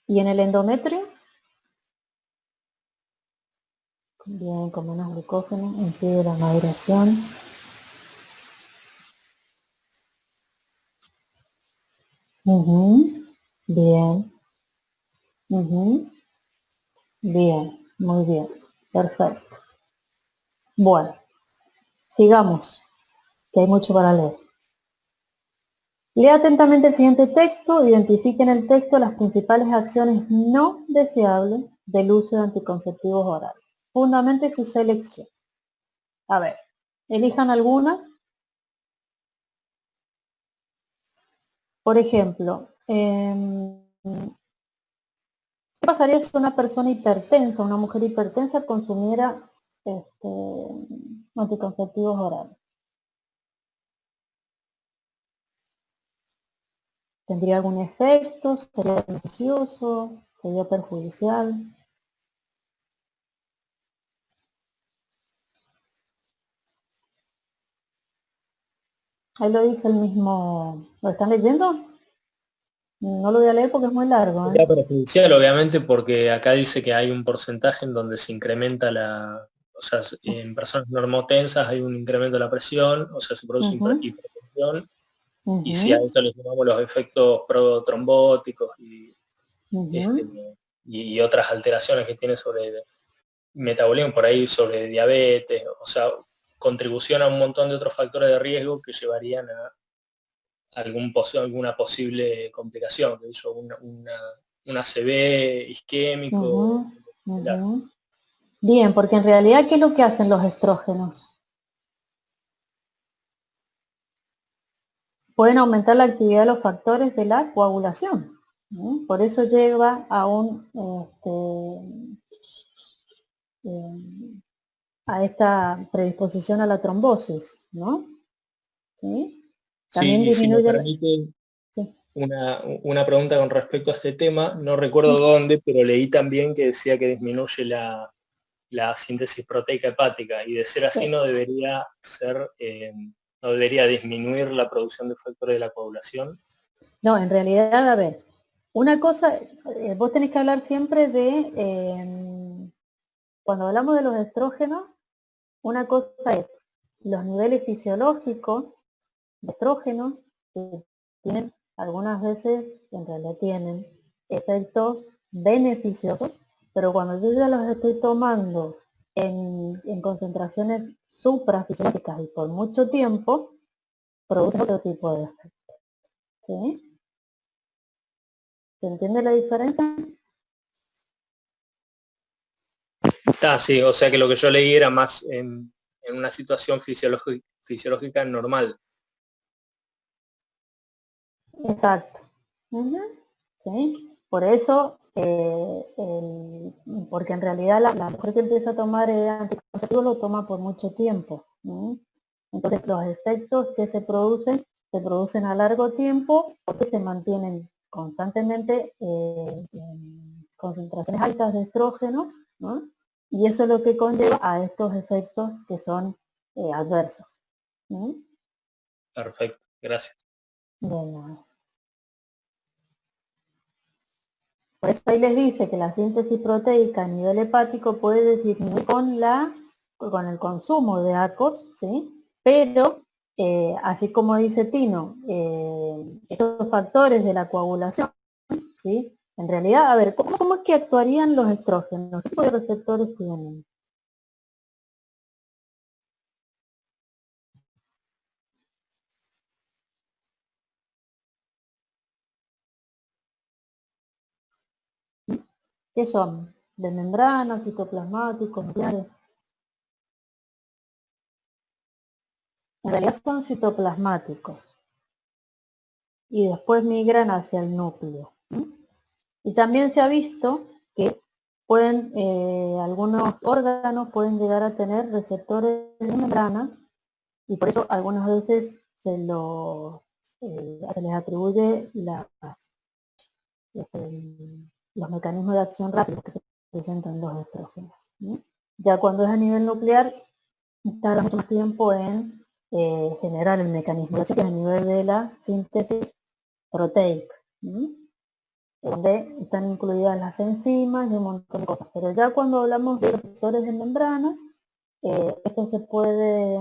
¿Y en el endometrio? Bien, con menos glucógeno, impide la maduración. Bien. Bien, muy bien. Perfecto. Bueno, sigamos, que hay mucho para leer. Lea atentamente el siguiente texto, identifique en el texto las principales acciones no deseables del uso de anticonceptivos orales. Fundamente su selección. A ver, elijan alguna. Por ejemplo, ¿qué pasaría si una persona hipertensa, una mujer hipertensa, consumiera anticonceptivos orales? ¿Tendría algún efecto? ¿Sería beneficioso? ¿Sería perjudicial? Ahí lo dice el mismo. ¿Lo están leyendo? No lo voy a leer porque es muy largo. Sería perjudicial, obviamente, porque acá dice que hay un porcentaje en donde se incrementa o sea, en personas normotensas hay un incremento de la presión, o sea, se produce hipertensión, y si a eso le sumamos los efectos protrombóticos y otras alteraciones que tiene sobre el metabolismo, por ahí sobre diabetes, o sea, contribución a un montón de otros factores de riesgo que llevarían a alguna posible complicación, que hizo una ACV isquémico. Bien, porque en realidad, ¿qué es lo que hacen los estrógenos? Pueden aumentar la actividad de los factores de la coagulación. Por eso lleva a a esta predisposición a la trombosis, ¿no? ¿Sí? También disminuye... Si me permite una pregunta con respecto a este tema, no recuerdo dónde, pero leí también que decía que disminuye la síntesis proteica hepática, y de ser así no debería no debería disminuir la producción de factores de la coagulación. No, en realidad, a ver, una cosa, vos tenés que hablar siempre de, cuando hablamos de los estrógenos, una cosa es los niveles fisiológicos de estrógenos, que tienen algunas veces, en realidad tienen efectos beneficiosos, pero cuando yo ya los estoy tomando en concentraciones suprafisiológicas y por mucho tiempo, producen otro tipo de efectos. ¿Sí? ¿Se entiende la diferencia? Sí, o sea que lo que yo leí era más en una situación fisiológica normal. Exacto. ¿Sí? Por eso, porque en realidad la mujer que empieza a tomar anticonceptivos lo toma por mucho tiempo. Entonces los efectos que se producen a largo tiempo porque se mantienen constantemente en concentraciones altas de estrógenos, ¿no? Y eso es lo que conlleva a estos efectos que son adversos. Perfecto, gracias. De nada. Por eso ahí les dice que la síntesis proteica a nivel hepático puede disminuir con el consumo de ACOS, ¿sí? Pero, así como dice Tino, estos factores de la coagulación, ¿sí? En realidad, a ver, ¿cómo es que actuarían los estrógenos? ¿Qué tipo de receptores tienen? ¿Qué son? ¿De membrana, citoplasmáticos, nucleares? En realidad son citoplasmáticos. Y después migran hacia el núcleo. Y también se ha visto que algunos órganos pueden llegar a tener receptores de membrana, y por eso algunas veces se les atribuye los mecanismos de acción rápidos que presentan los estrógenos. Ya cuando es a nivel nuclear, tarda mucho más tiempo en generar el mecanismo de acción, que es a nivel de la síntesis proteica, donde están incluidas las enzimas y un montón de cosas. Pero ya cuando hablamos de receptores de membrana, esto se puede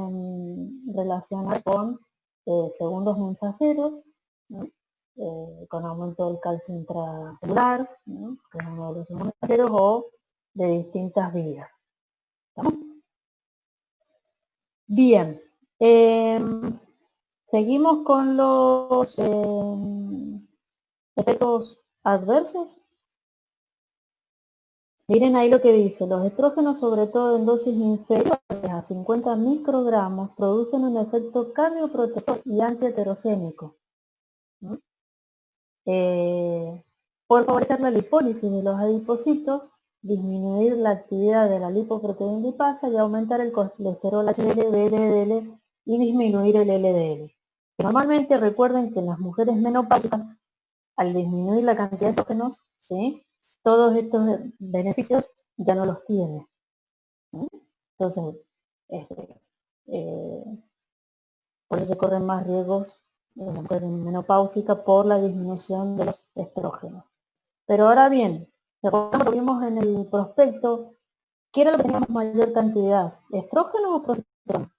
relacionar con segundos mensajeros, con aumento del calcio intracelular, que es uno de los segundos mensajeros, o de distintas vías. ¿Estamos? Bien. Seguimos con los efectos adversos. Miren ahí lo que dice, los estrógenos, sobre todo en dosis inferiores a 50 microgramos, producen un efecto cardioprotector y antiheterogénico. Por favorecer la lipólisis de los adipocitos, disminuir la actividad de la lipoproteína lipasa y aumentar el colesterol HDL, VLDL y disminuir el LDL. Normalmente recuerden que en las mujeres menopáusicas, al disminuir la cantidad de estrógenos, ¿sí?, todos estos beneficios ya no los tiene. Entonces, por eso se corren más riesgos en la mujer menopáusica por la disminución de los estrógenos. Pero ahora bien, recordemos lo que vimos en el prospecto, ¿Qué era lo que teníamos mayor cantidad? ¿Estrógeno o progesterona?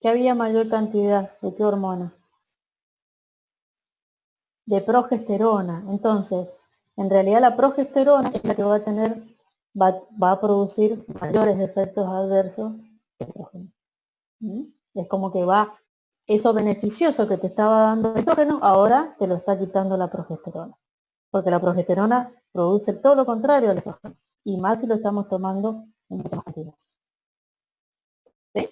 ¿Qué había mayor cantidad? ¿De qué hormona? De progesterona. Entonces, en realidad la progesterona es la que va a tener, va a producir mayores efectos adversos que el estrógeno. Es como que va, eso beneficioso que te estaba dando el estrógeno, ahora te lo está quitando la progesterona. Porque la progesterona produce todo lo contrario al estrógeno. Y más si lo estamos tomando en mucha cantidad. ¿Sí?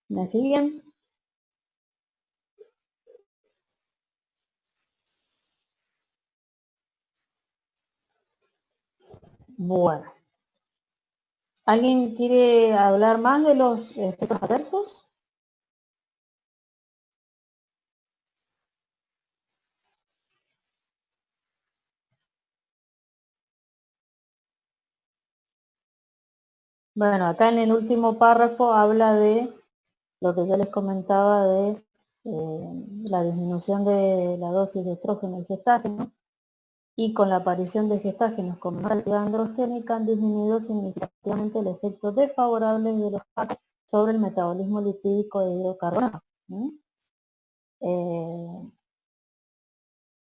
¿Me siguen? Bueno. ¿Alguien quiere hablar más de los efectos adversos? Bueno, acá en el último párrafo habla de lo que yo les comentaba de la disminución de la dosis de estrógeno y gestágeno, y con la aparición de gestágenos como actividad androgénica han disminuido significativamente el efecto desfavorable de los fármacos sobre el metabolismo lipídico de hidrocarbonato.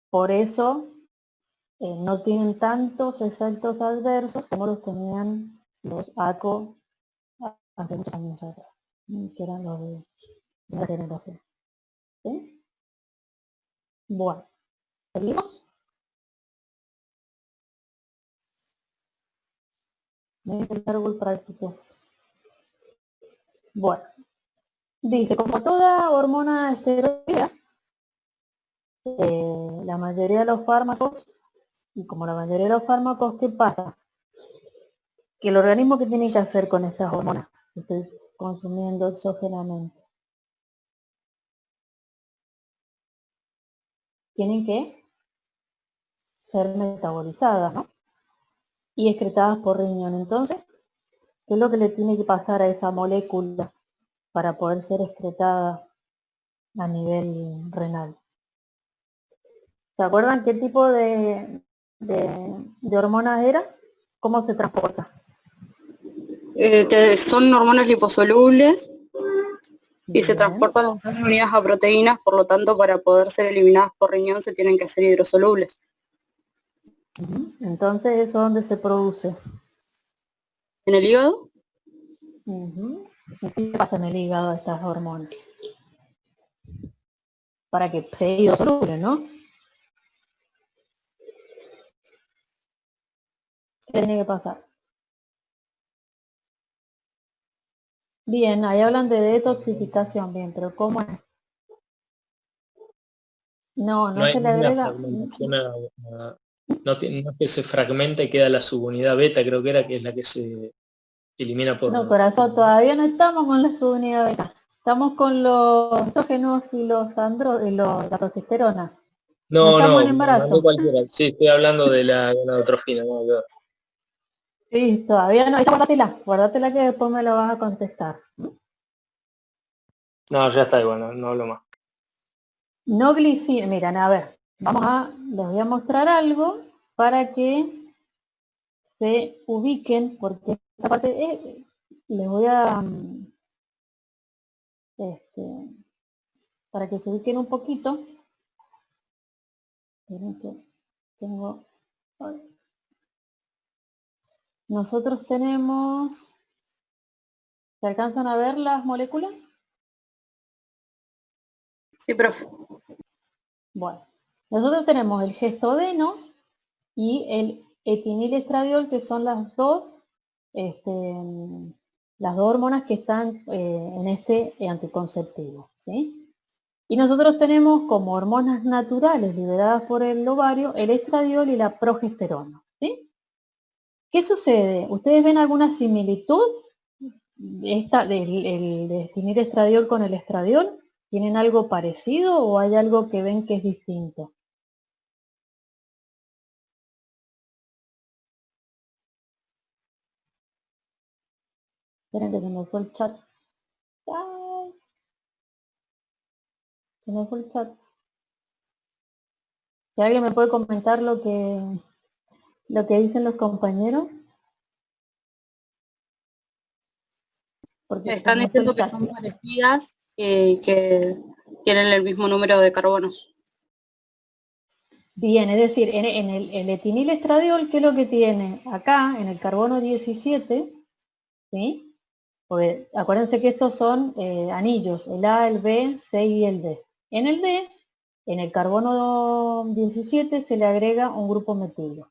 Por eso no tienen tantos efectos adversos como los tenían los ACO hace muchos años atrás, que eran los de la generación. ¿Sí? Bueno, ¿seguimos? El árbol práctico. Bueno, dice, como toda hormona esteroidea, la mayoría de los fármacos, y como la mayoría de los fármacos, ¿qué pasa? Que el organismo, ¿qué tiene que hacer con estas hormonas que estoy consumiendo exógenamente? Tienen que ser metabolizadas, ¿no? Y excretadas por riñón. Entonces, ¿qué es lo que le tiene que pasar a esa molécula para poder ser excretada a nivel renal? ¿Se acuerdan qué tipo de hormonas era? ¿Cómo se transporta? Son hormonas liposolubles y se Bien. transportan en ser unidas a proteínas, por lo tanto, para poder ser eliminadas por riñón se tienen que hacer hidrosolubles. Entonces, ¿eso dónde se produce? ¿En el hígado? ¿Qué pasa en el hígado a estas hormonas? Para que sea hidrosoluble, ¿no? ¿Qué tiene que pasar? Bien, ahí hablan de detoxificación, bien, pero ¿cómo es? No No se hay le una agrega. fragmentación no es que se fragmenta y queda la subunidad beta, creo que era, que es la que se elimina por... No, corazón, todavía no estamos con la subunidad beta. Estamos con los estrógenos y la progesterona. No No, estamos no, en mandé embarazo. cualquiera. Sí, estoy hablando de la gonadotrofina, no, Sí, todavía no. Guárdatela que después me lo vas a contestar. no, ya está igual, no hablo más. No glicina, miren, a ver, les voy a mostrar algo para que se ubiquen, porque esta parte les voy a, para que se ubiquen un poquito. Miren que tengo, nosotros tenemos, ¿se alcanzan a ver las moléculas? Sí, profe. Bueno, nosotros tenemos el gestodeno y el etinilestradiol, que son las dos hormonas que están en este anticonceptivo, ¿sí? Y nosotros tenemos como hormonas naturales liberadas por el ovario el estradiol y la progesterona, ¿sí? ¿Qué sucede? ¿Ustedes ven alguna similitud del etinilestradiol con el estradiol? ¿Tienen algo parecido o hay algo que ven que es distinto? Esperen que se me fue el chat. ¡Ay! Se me fue el chat. Si alguien me puede comentar lo que dicen los compañeros. Porque Están diciendo que son parecidas, que tienen el mismo número de carbonos. Bien, es decir, en el etinilestradiol, ¿qué es lo que tiene? Acá, en el carbono 17, ¿sí? Porque acuérdense que estos son anillos, el A, el B, C y el D. En el D, en el carbono 17 se le agrega un grupo metilo,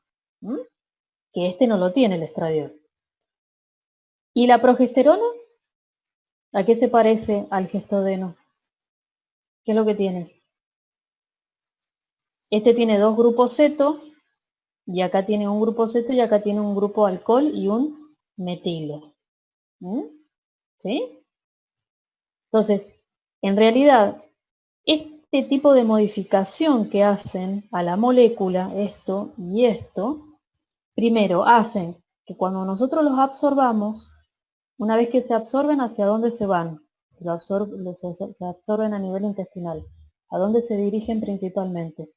que este no lo tiene el estradiol. ¿Y la progesterona? ¿A qué se parece al gestodeno? ¿Qué es lo que tiene? Este tiene dos grupos ceto, y acá tiene un grupo ceto, y acá tiene un grupo alcohol y un metilo. ¿Sí? Entonces, en realidad, este tipo de modificación que hacen a la molécula, esto y esto, primero hacen que cuando nosotros los absorbamos, una vez que se absorben, ¿hacia dónde se van? Se absorben a nivel intestinal. ¿A dónde se dirigen principalmente?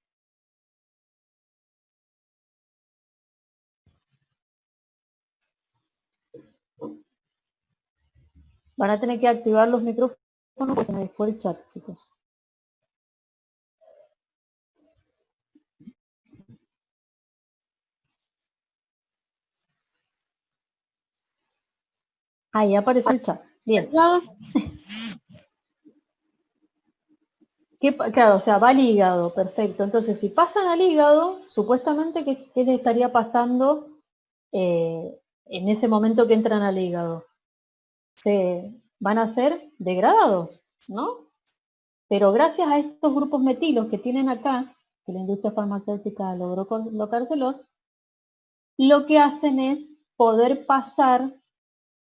Van a tener que activar los micrófonos porque se me fue el chat, chicos. Ahí apareció el chat. Bien. Claro, o sea, va al hígado, perfecto. Entonces, si pasan al hígado, supuestamente, ¿qué les estaría pasando en ese momento que entran al hígado? Se van a ser degradados, ¿no? Pero gracias a estos grupos metilos que tienen acá, que la industria farmacéutica logró colocárselos, lo que hacen es poder pasar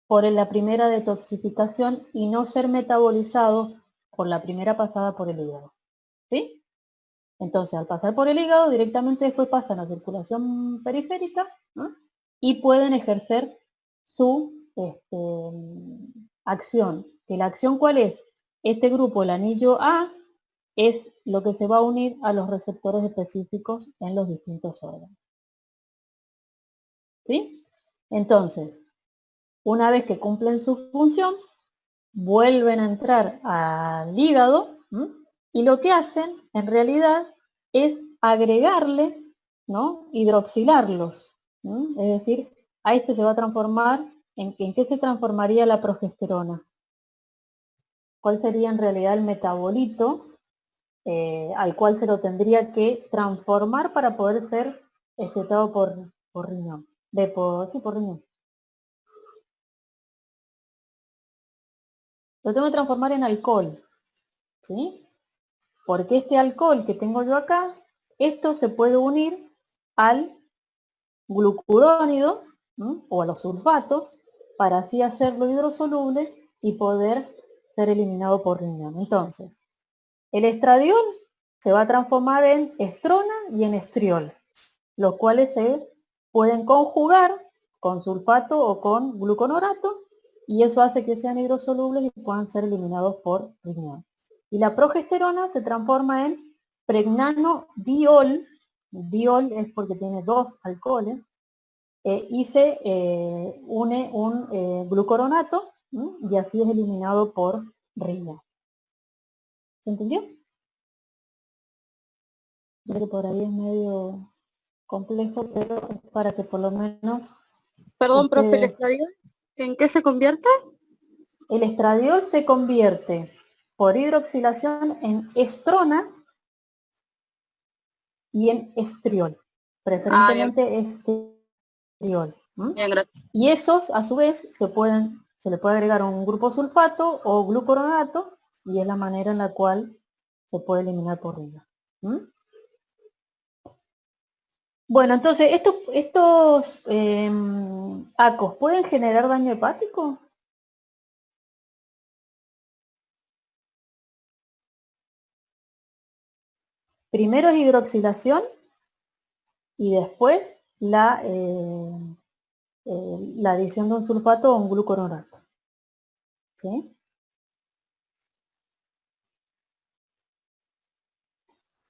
por la primera detoxificación y no ser metabolizados por la primera pasada por el hígado. ¿Sí? Entonces, al pasar por el hígado, directamente después pasan a circulación periférica, ¿no? Y pueden ejercer su acción. ¿Que la acción cuál es? Este grupo, el anillo A, es lo que se va a unir a los receptores específicos en los distintos órganos. ¿Sí? Entonces, una vez que cumplen su función, vuelven a entrar al hígado, y lo que hacen en realidad es agregarle, ¿no? Hidroxilarlos. Es decir, a este se va a transformar, ¿en qué se transformaría la progesterona? ¿Cuál sería en realidad el metabolito al cual se lo tendría que transformar para poder ser excretado por riñón? Por riñón. Lo tengo que transformar en alcohol, ¿sí? Porque este alcohol que tengo yo acá, esto se puede unir al glucurónido, ¿no? O a los sulfatos, para así hacerlo hidrosoluble y poder ser eliminado por riñón. Entonces, el estradiol se va a transformar en estrona y en estriol, los cuales se pueden conjugar con sulfato o con gluconorato, y eso hace que sean hidrosolubles y puedan ser eliminados por riñón. Y la progesterona se transforma en pregnanodiol, diol es porque tiene dos alcoholes, y se une un glucoronato, y así es eliminado por riñón. ¿Se entendió? Creo que por ahí es medio complejo, pero es para que por lo menos... Perdón, profe, ¿el estradiol en qué se convierte? El estradiol se convierte por hidroxilación en estrona y en estriol, preferentemente estriol. Bien, gracias. Y esos, a su vez, se le puede agregar un grupo sulfato o glucoronato, y es la manera en la cual se puede eliminar por riñón. Bueno, entonces, estos ACOs, ¿pueden generar daño hepático? Primero es hidroxilación y después la adición de un sulfato o un glucoronato. ¿Sí?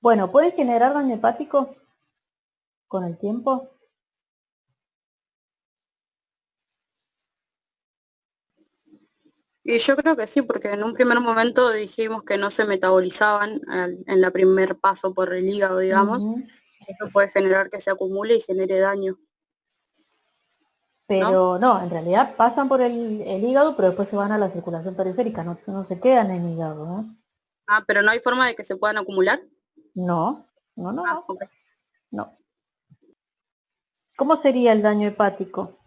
Bueno, ¿pueden generar daño hepático con el tiempo? Y yo creo que sí, porque en un primer momento dijimos que no se metabolizaban en la primer paso por el hígado, digamos. Eso puede generar que se acumule y genere daño. Pero no, en realidad pasan por el hígado, pero después se van a la circulación periférica, no se quedan en el hígado. Ah, pero no hay forma de que se puedan acumular. No. Okay. No. ¿Cómo sería el daño hepático?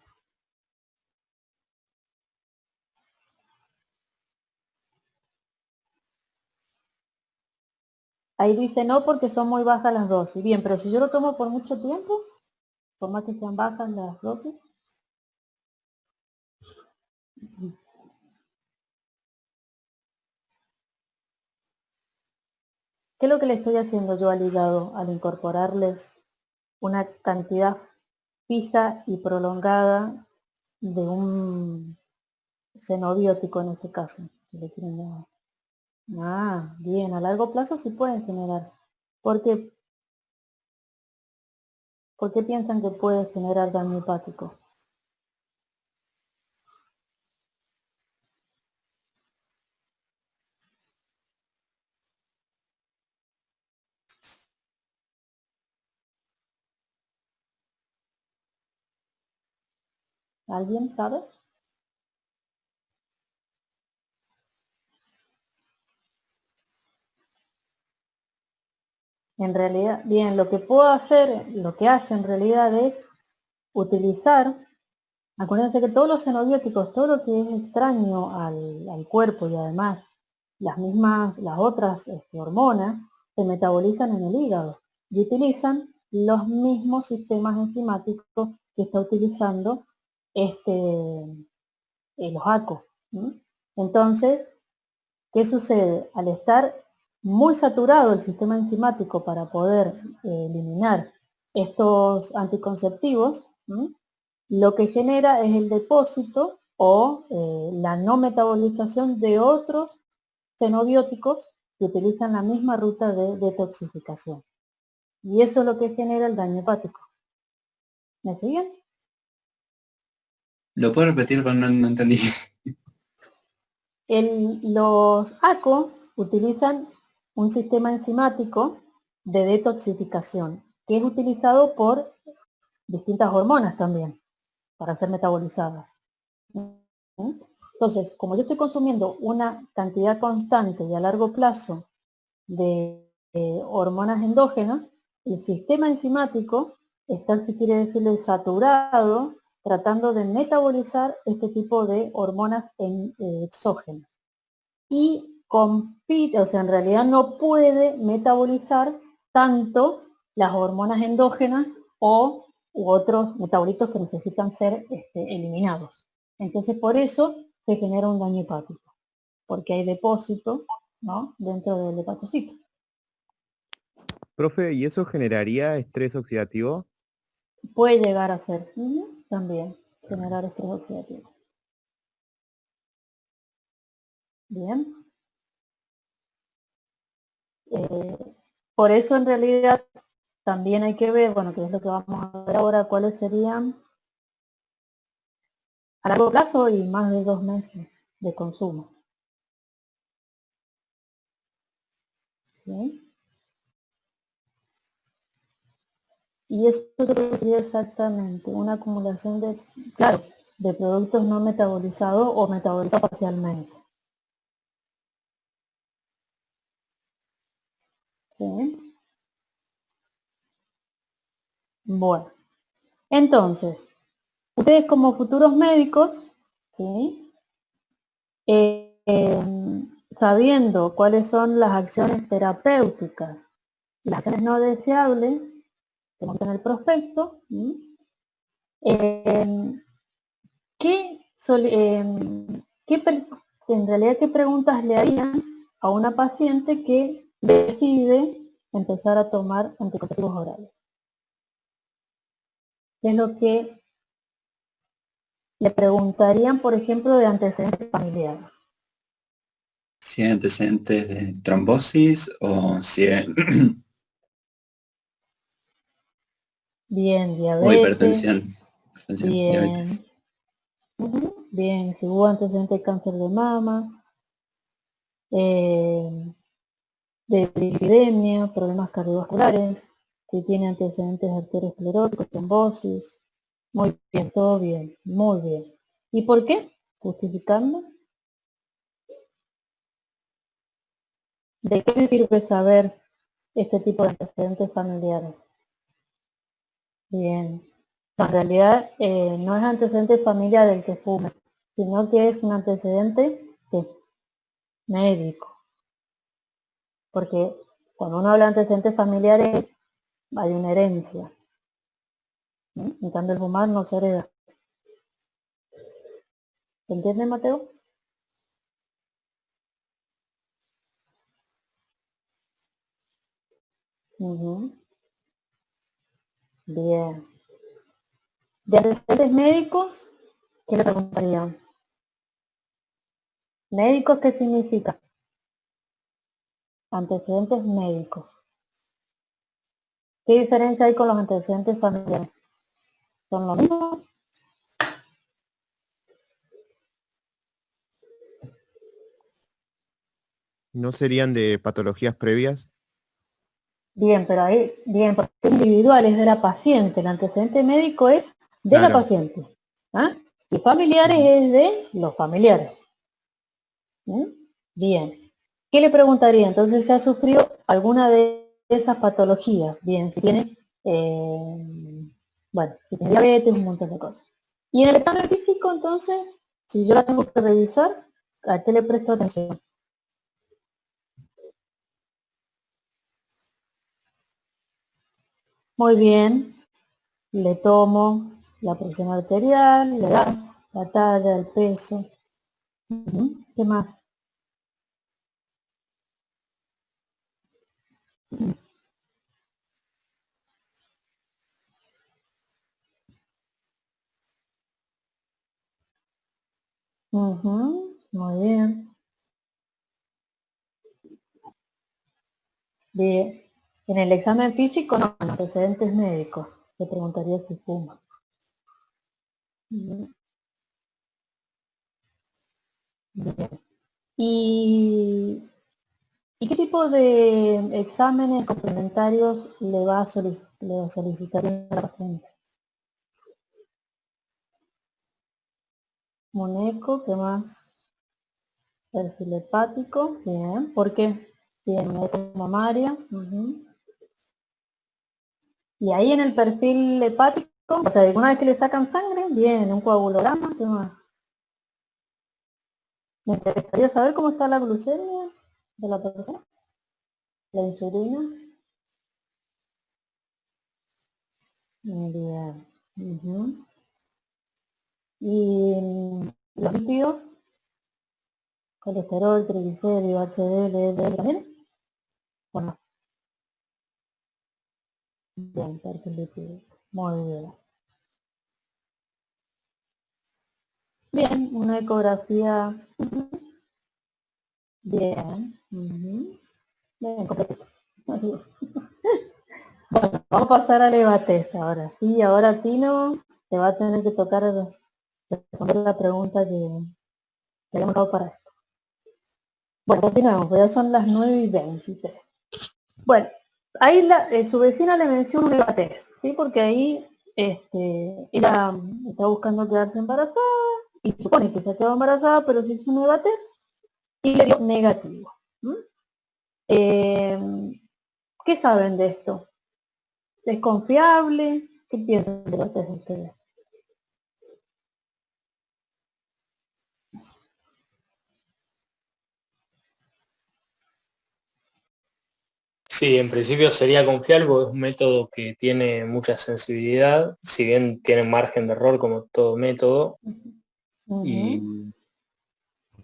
Ahí dice no porque son muy bajas las dosis. Bien, pero si yo lo tomo por mucho tiempo, por más que sean bajas las dosis. ¿Qué es lo que le estoy haciendo yo al hígado al incorporarle una cantidad fija y prolongada de un xenobiótico en este caso? Si le quieren llamar. Ah, bien, a largo plazo sí pueden generar. ¿Por qué piensan que puede generar daño hepático? ¿Alguien sabe? En realidad, bien, lo que puedo hacer, lo que hace en realidad es utilizar, acuérdense que todos los xenobióticos, todo lo que es extraño al cuerpo y además las otras hormonas, se metabolizan en el hígado y utilizan los mismos sistemas enzimáticos que está utilizando los ACO. Entonces, ¿qué sucede? Al estar muy saturado el sistema enzimático para poder eliminar estos anticonceptivos, lo que genera es el depósito o la no metabolización de otros xenobióticos que utilizan la misma ruta de detoxificación. Y eso es lo que genera el daño hepático. ¿Me siguen? ¿Lo puedo repetir? Pero no entendí. Los ACO utilizan un sistema enzimático de detoxificación que es utilizado por distintas hormonas también para ser metabolizadas. Entonces, como yo estoy consumiendo una cantidad constante y a largo plazo de hormonas endógenas, el sistema enzimático está, si quiere decirle, saturado, tratando de metabolizar este tipo de hormonas exógenas. Y compite, o sea, en realidad no puede metabolizar tanto las hormonas endógenas u otros metabolitos que necesitan ser eliminados. Entonces, por eso se genera un daño hepático, porque hay depósito, ¿no?, dentro del hepatocito. Profe, ¿y eso generaría estrés oxidativo? Puede llegar a ser, también, generar estrés oxidativo. Bien. Por eso en realidad también hay que ver, bueno, que es lo que vamos a ver ahora, cuáles serían a largo plazo y más de 2 meses de consumo. ¿Sí? Y eso sería exactamente una acumulación de productos no metabolizados o metabolizados parcialmente. ¿Sí? Bueno, entonces, ustedes como futuros médicos, ¿sí?, sabiendo cuáles son las acciones terapéuticas y las acciones no deseables que montan en el prospecto, en realidad qué preguntas le harían a una paciente que decide empezar a tomar anticonceptivos orales? ¿Qué es lo que le preguntarían, por ejemplo, de antecedentes familiares? Si hay antecedentes de trombosis o si hay Bien, O diabetes. hipertensión. Bien. Diabetes. Bien, si hubo antecedente de cáncer de mama, de dislipidemia, problemas cardiovasculares, si tiene antecedentes de arterioscleróticos, trombosis. Muy bien, todo bien, muy bien. ¿Y por qué? Justificando. ¿De qué me sirve saber este tipo de antecedentes familiares? Bien. En realidad no es antecedente familiar del que fume, sino que es un antecedente médico. Porque cuando uno habla de antecedentes familiares hay una herencia. En cambio el fumar no se hereda. ¿Se entiende, Mateo? Bien. De antecedentes médicos, ¿qué le preguntarían? ¿Médicos qué significa? Antecedentes médicos. ¿Qué diferencia hay con los antecedentes familiares? ¿Son lo mismo? ¿No serían de patologías previas? Bien, pero ahí, bien, porque es individual, es de la paciente. El antecedente médico es de la Claro. paciente. ¿Ah? Y familiares es de los familiares. Bien. ¿Qué le preguntaría? Entonces, ¿se ha sufrido alguna de esas patologías? Bien, si tiene, bueno, si tiene diabetes, un montón de cosas. Y en el examen físico, entonces, si yo la tengo que revisar, ¿a qué le presto atención? Muy bien. Le tomo la presión arterial, la edad, la talla, el peso. ¿Qué más? Muy bien. Bien. En el examen físico, no, antecedentes médicos. Le preguntaría si fuma. Bien. ¿Y qué tipo de exámenes complementarios le va a solicitar a la paciente? Moneco, ¿qué más? Perfil hepático, bien. ¿Por qué? Bien, moneco mamaria. Y ahí en el perfil hepático, o sea, una vez que le sacan sangre, bien, un coagulograma, ¿qué más? Me interesaría saber cómo está la glucemia de la persona, la insulina. Bien. Y los lípidos, colesterol, triglicéridos, HDL, LDL también. Bueno, bien, perfil lípido. Muy bien. Bien, una ecografía. Bien. Bien, completo. Bueno, vamos a pasar al EVA-test ahora. Sí, ahora Tino te va a tener que tocar responder la pregunta que hemos dado para esto. Bueno, continuamos, pues ya son las 9:23. Bueno, ahí su vecina le menciona un EVA-test, ¿sí? Porque ahí ella está buscando quedarse embarazada y supone que se ha quedado embarazada, pero se hizo un EVA-test y le dio negativo. ¿Qué saben de esto? ¿Es confiable? ¿Qué piensan de los test ustedes? Sí, en principio sería confiable porque es un método que tiene mucha sensibilidad, si bien tiene margen de error como todo método. Y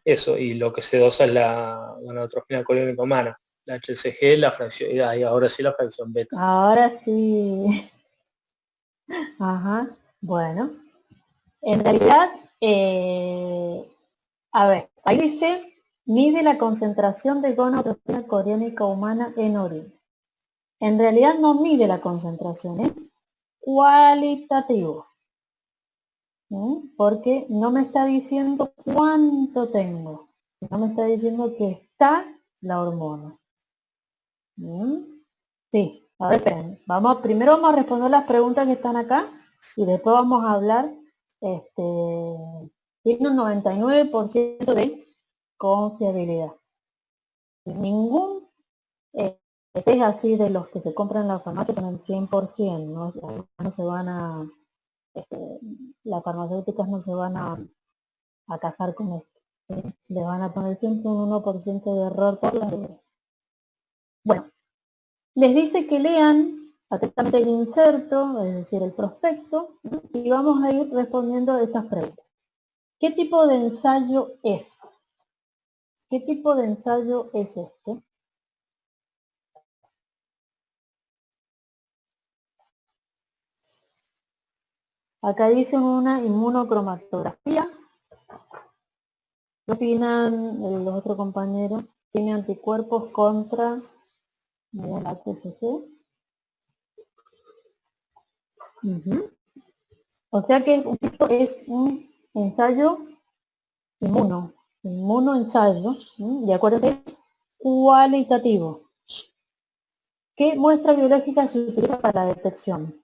eso, y lo que se dosa es la gonadotrofina coliónica humana, la HCG, la fracción, y ahora sí la fracción beta. Ahora sí. Ajá, bueno. En realidad, a ver, ahí dice, mide la concentración de gonadotrofina coriónica humana en orina. En realidad no mide la concentración, cualitativo. Porque no me está diciendo cuánto tengo, no me está diciendo que está la hormona. Sí, a ver, esperen. Primero vamos a responder las preguntas que están acá y después vamos a hablar, tiene un 99% de confiabilidad. Ningún test así de los que se compran en la farmacia son el 100%, no se van a, las farmacéuticas no se van a casar con esto. Le van a poner siempre un 1% de error por la duda. Bueno, les dice que lean atentamente el inserto, es decir, el prospecto, y vamos a ir respondiendo estas preguntas. ¿Qué tipo de ensayo es? ¿Qué tipo de ensayo es este? Acá dicen una inmunocromatografía. ¿Qué opinan los otros compañeros? ¿Tiene anticuerpos contra el HCG? O sea que esto es un ensayo inmunoensayo, y acuérdense, cualitativo. ¿Qué muestra biológica se utiliza para la detección?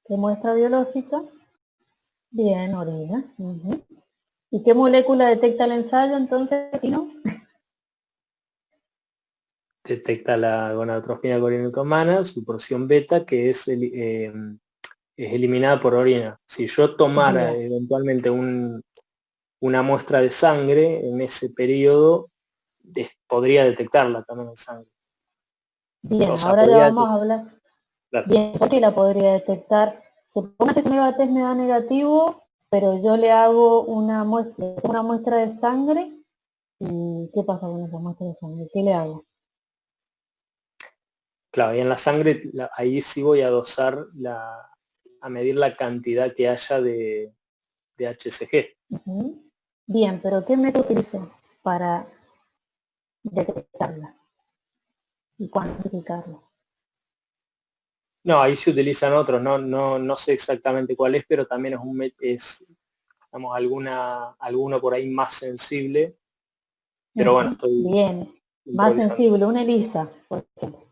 ¿Qué muestra biológica? Bien, orina. ¿Y qué molécula detecta el ensayo entonces, ¿no? Detecta la gonadotrofina coriónica humana, su porción beta, que es eliminada por orina. Si yo tomara eventualmente una muestra de sangre en ese periodo, podría detectarla también en sangre. Bien, ahora ya vamos a hablar. Claro. Bien, ¿por qué la podría detectar? Supongo que si mi test me da negativo, pero yo le hago una muestra de sangre. ¿Y qué pasa con esa muestra de sangre? ¿Qué le hago? Claro, y en la sangre, ahí sí voy a dosar, a medir la cantidad que haya de HCG. Bien, pero ¿qué método utilizo para detectarla y cuantificarla? No, ahí se utilizan otros, no sé exactamente cuál es, pero también es digamos, alguno por ahí más sensible. Pero bueno, estoy bien, más sensible, una ELISA, por ejemplo.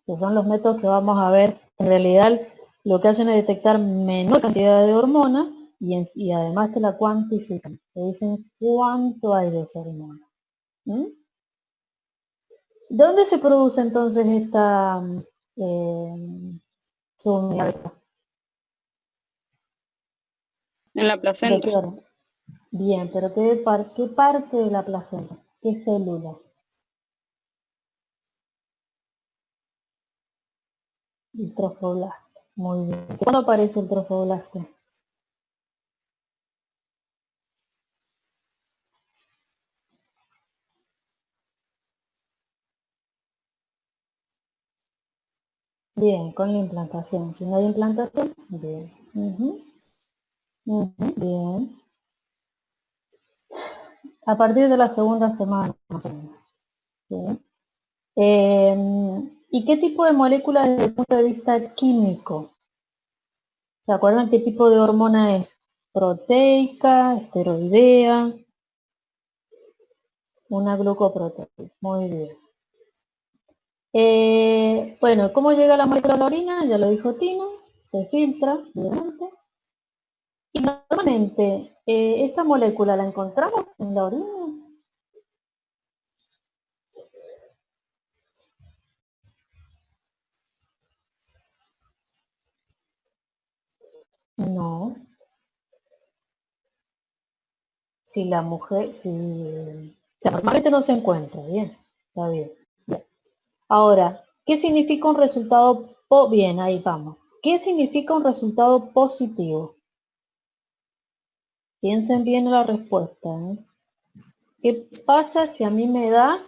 Que son los métodos que vamos a ver. En realidad lo que hacen es detectar menor cantidad de hormona y además te la cuantifican. Te dicen cuánto hay de esa hormona. ¿Dónde se produce entonces esta subunidad? En la placenta. Bien, pero ¿qué parte de la placenta? ¿Qué célula? El trofoblasto. Muy bien. ¿Cuándo aparece el trofoblasto? Bien, con la implantación. Si no hay implantación, bien. Bien. A partir de la segunda semana, más o menos. Bien. ¿Y qué tipo de molécula desde el punto de vista químico? ¿Se acuerdan qué tipo de hormona es? Proteica, esteroidea, una glucoproteína. Muy bien. Bueno, ¿cómo llega la molécula a la orina? Ya lo dijo Tino, se filtra, obviamente. Y normalmente, ¿esta molécula la encontramos en la orina? No. Si la mujer, normalmente no se encuentra, bien, está bien. Ahora, ¿qué significa un resultado bien? Ahí vamos. ¿Qué significa un resultado positivo? Piensen bien en la respuesta. ¿Qué pasa si a mí me da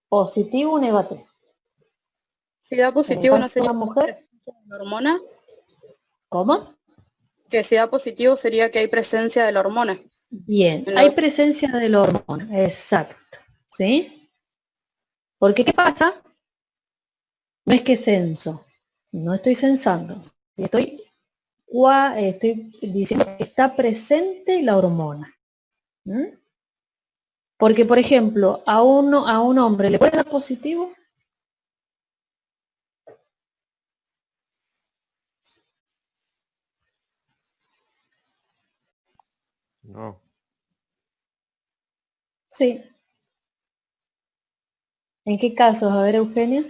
positivo o negativo? Si da positivo, ¿no sería una mujer? ¿La hormona? ¿Cómo? Que si da positivo sería que hay presencia de la hormona. Bien, hay presencia de la hormona, exacto. ¿Sí? Porque ¿qué pasa? No es que censo, no estoy censando, estoy diciendo que está presente la hormona. ¿Mm? Porque, por ejemplo, a un hombre le puede dar positivo. No. Sí. ¿En qué casos? A ver, Eugenia.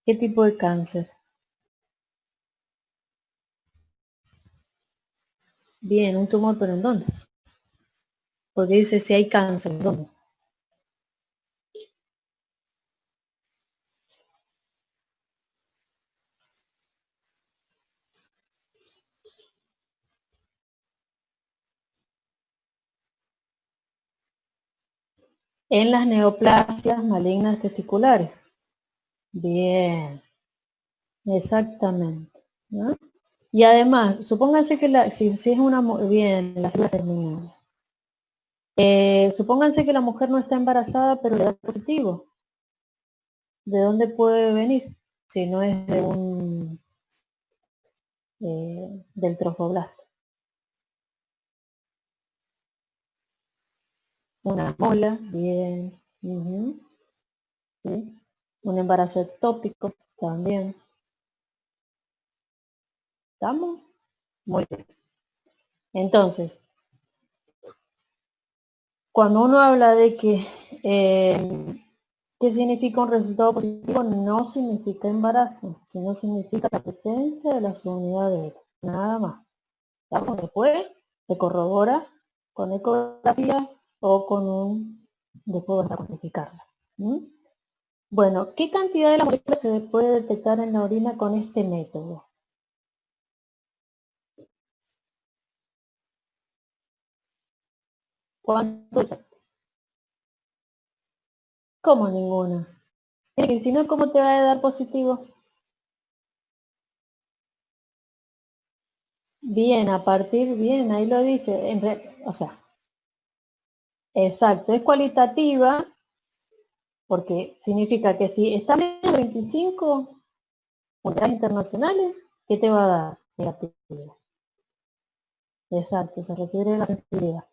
¿Qué tipo de cáncer? Bien, un tumor, pero ¿en dónde? Porque dice si hay cáncer, ¿dónde? En las neoplasias malignas testiculares. Bien, exactamente. ¿No? Y además, supónganse que si es una bien, la célula terminal. Supónganse que la mujer no está embarazada, pero le da positivo. ¿De dónde puede venir? Si no es de del trofoblasto. Una mola, bien. ¿Sí? Un embarazo ectópico, también. ¿Estamos? Muy bien. Entonces, cuando uno habla de que ¿qué significa un resultado positivo? No significa embarazo, sino significa la presencia de la subunidad de él, nada más. ¿Estamos? Después se corrobora con ecografía o con después de cuantificarla. Bueno, ¿qué cantidad de la molécula se puede detectar en la orina con este método? ¿Cuánto? ¿Cómo ninguna? Si no, ¿cómo te va a dar positivo? Bien, bien, ahí lo dice, o sea, exacto, es cualitativa, porque significa que si está menos de 25 unidades internacionales, ¿qué te va a dar? Negatividad. Exacto, se refiere a la sensibilidad.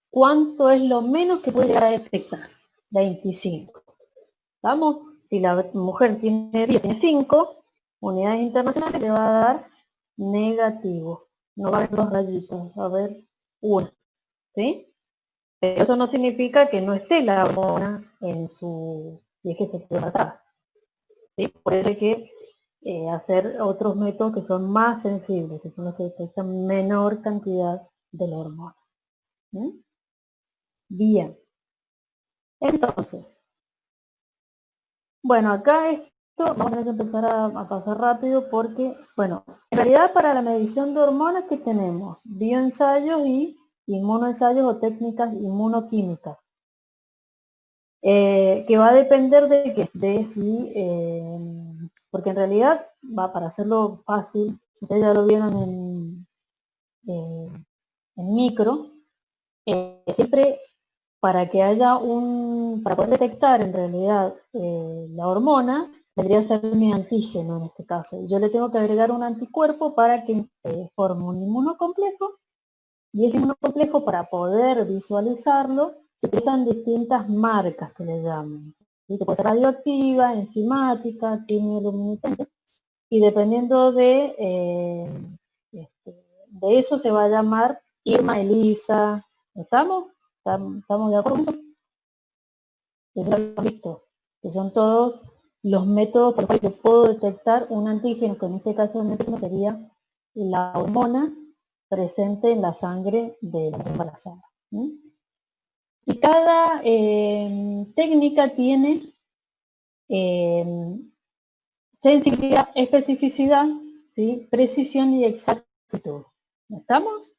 ¿Cuánto es lo menos que puede llegar a detectar? 25. ¿Vamos? Si la mujer tiene 10, tiene 5 unidades internacionales, le va a dar negativo. No va a haber 2 rayitos, va a haber 1. ¿Sí? Pero eso no significa que no esté la hormona en su... si es que se puede matar. ¿Sí? Puede que hacer otros métodos que son más sensibles, que son los que detectan menor cantidad de la hormona. Bien. Entonces, bueno, acá esto vamos a tener que empezar a pasar rápido porque, bueno, en realidad para la medición de hormonas que tenemos bioensayos y inmunoensayos o técnicas inmunoquímicas. Que va a depender de qué, de si, porque en realidad, para hacerlo fácil, ustedes ya lo vieron en micro, siempre para que haya para poder detectar en realidad la hormona, debería ser mi antígeno en este caso. Yo le tengo que agregar un anticuerpo para que forme un inmunocomplejo, y ese inmunocomplejo, para poder visualizarlo, se utilizan distintas marcas que le llaman. ¿Sí? Que puede ser radioactiva, enzimática, quimioluminiscente, y dependiendo de eso se va a llamar IRMA, ELISA. ¿Estamos? ¿Estamos de acuerdo con eso? Eso ya lo han visto, que son todos los métodos por los cuales yo puedo detectar un antígeno, que en este caso el antígeno sería la hormona presente en la sangre de la embarazada. Y cada técnica tiene sensibilidad, especificidad, ¿sí? Precisión y exactitud. ¿Estamos?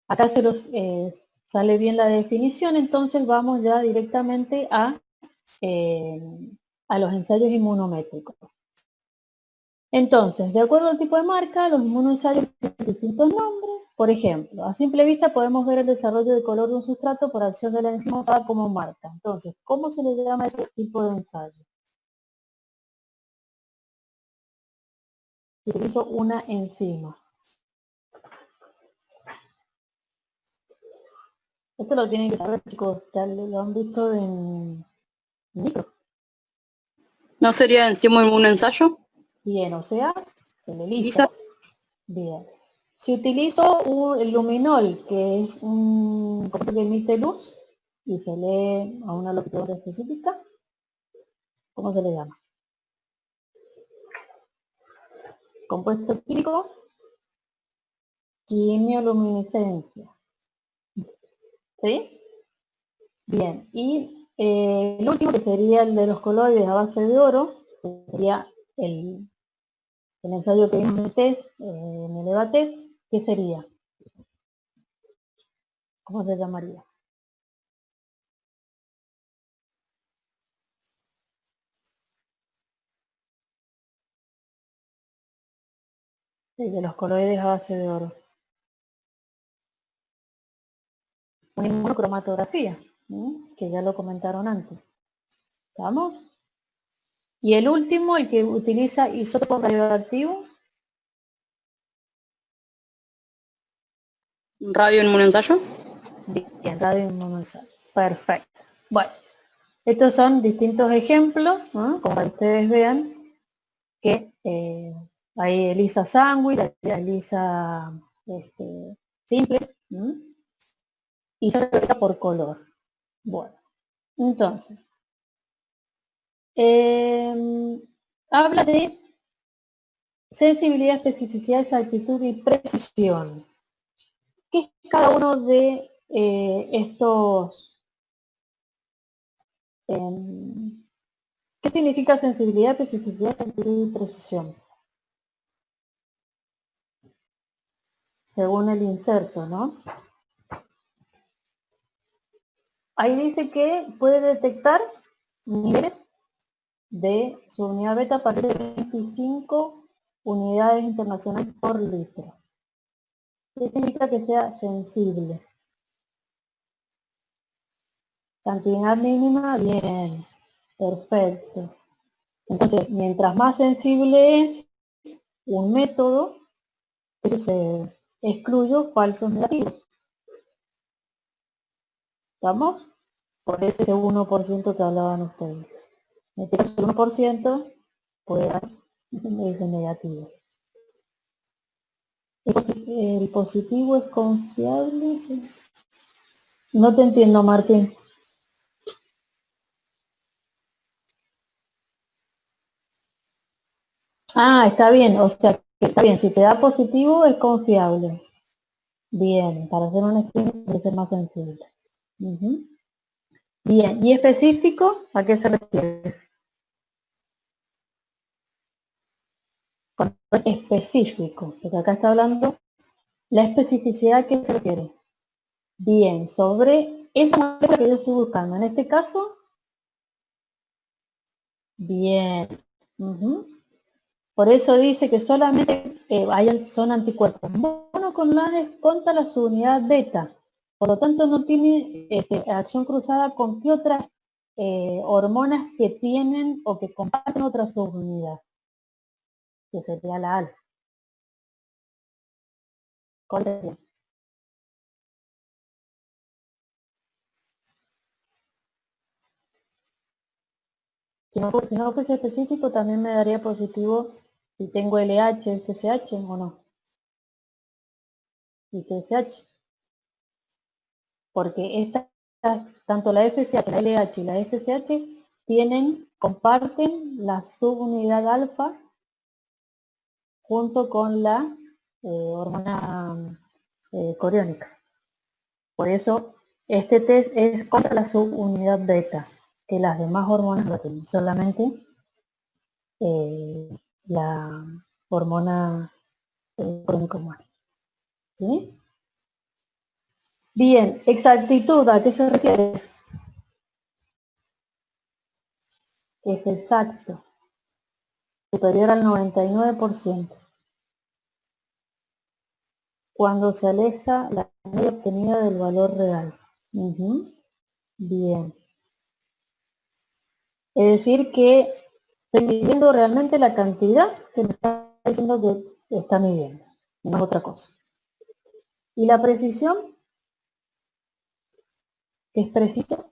Acá se los sale bien la definición, entonces vamos ya directamente a los ensayos inmunométricos. Entonces, de acuerdo al tipo de marca, los inmunoensayos tienen distintos nombres, Por ejemplo, a simple vista podemos ver el desarrollo de color de un sustrato por acción de la enzima usada como marca. Entonces, ¿cómo se le llama a este tipo de ensayo? Se utiliza una enzima. Esto lo tienen que saber, chicos, ya lo han visto en micro. ¿No sería encima un ensayo? Bien, o sea, el ELISA. Bien. Si utilizo el luminol, que es un compuesto que emite luz y se lee a una longitud específica, ¿cómo se le llama? Compuesto químico, quimioluminiscencia. ¿Sí? Bien, y el último, que sería el de los coloides a base de oro, que sería el ensayo que vimos en el EVA-test, ¿qué sería? ¿Cómo se llamaría? El de los coloides a base de oro. Una inmunocromatografía, que ya lo comentaron antes. ¿Estamos? Y el último, el que utiliza isótopos radioactivos. ¿Radioinmunoensayo? Bien, radioinmunoensayo. Perfecto. Bueno, estos son distintos ejemplos, ¿no? Como ustedes vean, que hay ELISA sanguínea, ELISA simple, y se revela por color. Bueno, entonces, habla de sensibilidad, especificidad, exactitud y precisión. ¿Qué es cada uno de estos? ¿Qué significa sensibilidad, especificidad, exactitud y precisión? Según el inserto, ¿no? Ahí dice que puede detectar niveles de su unidad beta a partir de 25 unidades internacionales por litro. ¿Qué significa que sea sensible? Cantidad mínima, bien, perfecto. Entonces, mientras más sensible es un método, eso se excluye falsos negativos. ¿Estamos? Por ese 1% que hablaban ustedes. En este caso, el 1% puede dar negativo. ¿El positivo es confiable? No te entiendo, Martín. Ah, está bien, o sea, está bien, si te da positivo es confiable. Bien, para hacer un estudio debe ser más sensible. Bien, ¿y específico? ¿A qué se refiere? Con específico, porque acá está hablando la especificidad que se refiere. Bien, sobre esa molécula que yo estoy buscando. En este caso, bien. Por eso dice que solamente son anticuerpos monoclonales contra la subunidad beta. Por lo tanto, no tiene acción cruzada con qué otras hormonas que tienen o que comparten otra subunidad, que sería la alfa. ¿Cuál sería? Si no fuese específico, también me daría positivo si tengo LH, FSH o no. Y TSH. Porque tanto la FSH, la LH y la FSH comparten la subunidad alfa junto con la hormona coriónica. Por eso este test es contra la subunidad beta, que las demás hormonas no tienen, solamente la hormona coriónica. ¿Sí? Bien, exactitud, ¿a qué se refiere? Es exacto, superior al 99%. cuando se aleja la media obtenida del valor real. Bien. Es decir que estoy midiendo realmente la cantidad que me está diciendo que está midiendo, no es otra cosa. ¿Y la precisión? ¿Qué es preciso?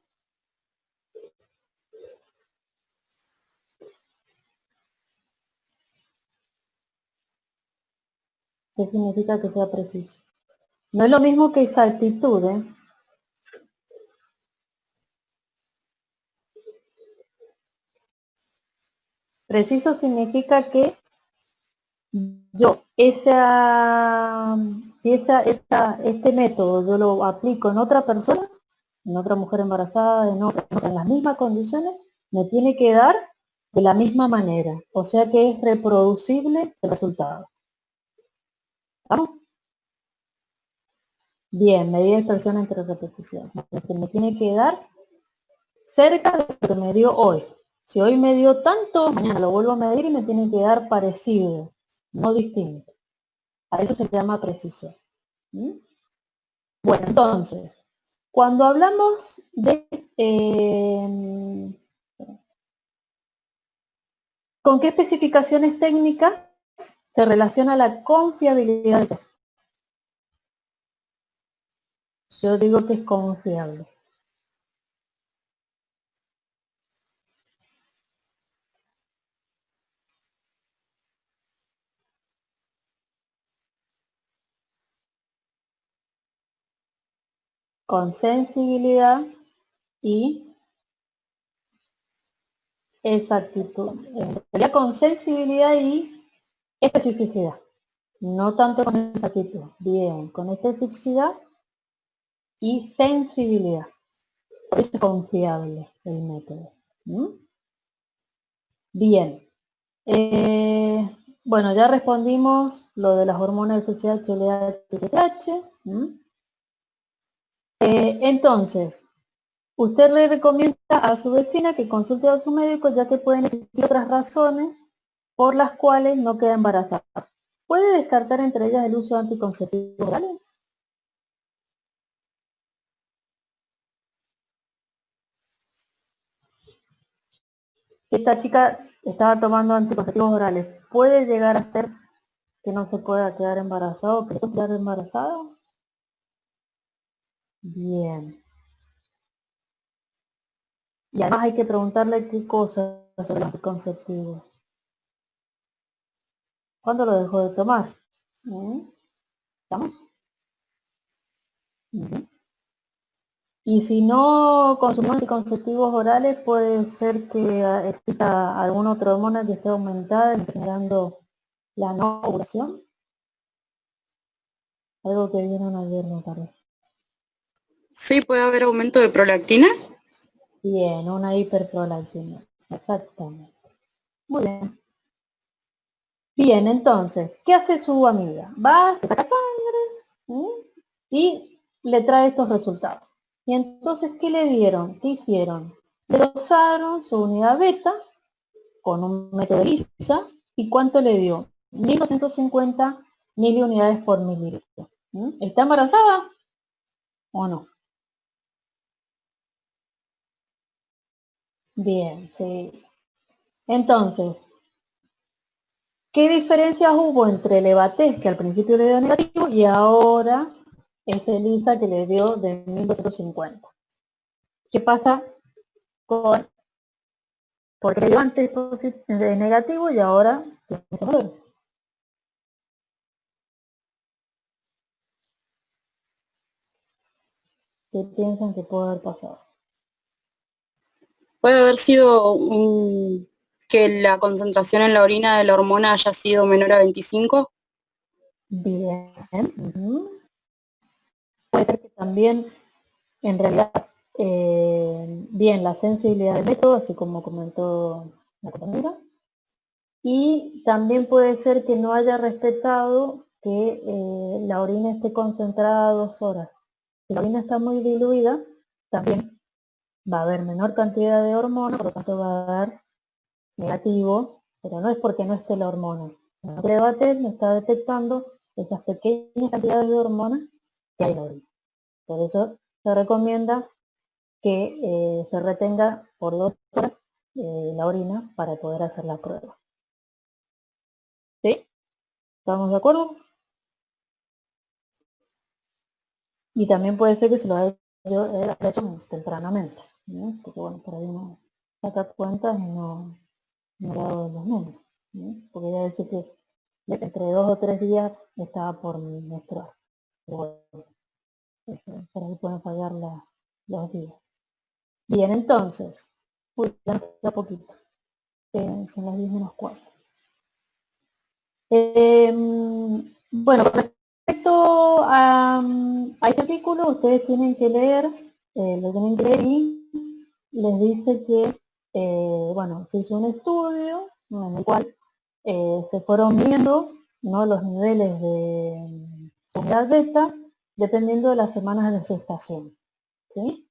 ¿Qué significa que sea preciso? No es lo mismo que exactitud, ¿eh? Preciso significa que yo, este método yo lo aplico en otra persona, en otra mujer embarazada, en las mismas condiciones, me tiene que dar de la misma manera. O sea que es reproducible el resultado. ¿Vamos? Bien, medida de dispersión entre repeticiones. Entonces me tiene que dar cerca de lo que me dio hoy. Si hoy me dio tanto, mañana lo vuelvo a medir y me tiene que dar parecido, no distinto. A eso se llama precisión. Bueno, entonces, cuando hablamos de... ¿con qué especificaciones técnicas se relaciona la confiabilidad del test? Yo digo que es confiable. Con sensibilidad y exactitud. Sería con sensibilidad y especificidad. No tanto con exactitud. Bien, con especificidad y sensibilidad. Por eso es confiable el método. Bien. Bueno, ya respondimos lo de las hormonas FSH, LH y TSH. Entonces, usted le recomienda a su vecina que consulte a su médico, ya que pueden existir otras razones por las cuales no queda embarazada. ¿Puede descartar entre ellas el uso de anticonceptivos orales? Esta chica estaba tomando anticonceptivos orales. ¿Puede llegar a ser que no se pueda quedar embarazada o que no quedar embarazada? Bien. Y además hay que preguntarle qué cosas sobre los anticonceptivos. ¿Cuándo lo dejó de tomar? ¿Estamos? Y si no consumimos anticonceptivos orales, puede ser que exista alguna otra hormona que esté aumentada, generando la no ovulación. Algo que vieron ayer, me parece. Sí, puede haber aumento de prolactina. Bien, una hiperprolactina. Exactamente. Muy bien. Bien, entonces, ¿qué hace su amiga? Va, se saca sangre y le trae estos resultados. Y entonces, ¿qué le dieron? ¿Qué hicieron? Le dosaron su unidad beta con un método ELISA. ¿Y cuánto le dio? 1250 miliunidades por mililitro. ¿Está embarazada o no? Bien, sí. Entonces, ¿qué diferencias hubo entre el EVATES, que al principio le dio negativo, y ahora este ELISA que le dio de 1250? ¿Qué pasa con... porque le dio antes de negativo y ahora... ¿Qué piensan que puede haber pasado? Puede haber sido que la concentración en la orina de la hormona haya sido menor a 25. Bien. Puede ser que también, en realidad, bien, la sensibilidad del método, así como comentó la compañera, y también puede ser que no haya respetado que la orina esté concentrada 2 horas. Si la orina está muy diluida, también va a haber menor cantidad de hormona, por lo tanto va a dar negativo, pero no es porque no esté la hormona. El debate me está detectando esas pequeñas cantidades de hormonas que hay en la orina. Por eso se recomienda que se retenga por 2 horas la orina para poder hacer la prueba. ¿Sí? ¿Estamos de acuerdo? Y también puede ser que se lo haya hecho tempranamente, ¿no? Porque bueno, por ahí uno saca cuentas y no ha dado los números, ¿no? Porque ya decir que entre 2 o 3 días estaba por menstruar. Pero bueno, por ahí pueden fallar los días. Bien, entonces, ya poquito. Son las 10 menos 4. Bueno, respecto a este artículo, ustedes tienen que leer, lo tienen que leer y les dice que, bueno, se hizo un estudio en el cual se fueron viendo, ¿no?, los niveles de unidad beta dependiendo de las semanas de gestación, ¿sí?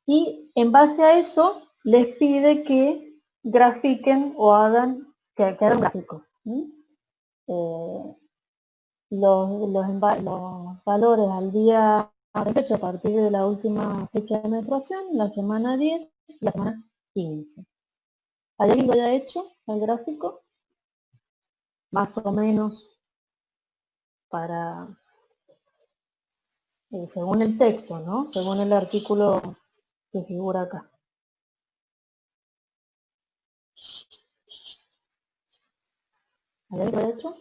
Y en base a eso les pide que grafiquen o hagan, que hagan un gráfico, ¿sí? Los valores al día 28 a partir de la última fecha de menstruación, la semana 10 y la semana 15. ¿Hay alguien que lo haya hecho el gráfico? Más o menos para, según el texto, ¿no? Según el artículo que figura acá. ¿Hay alguien que lo haya hecho?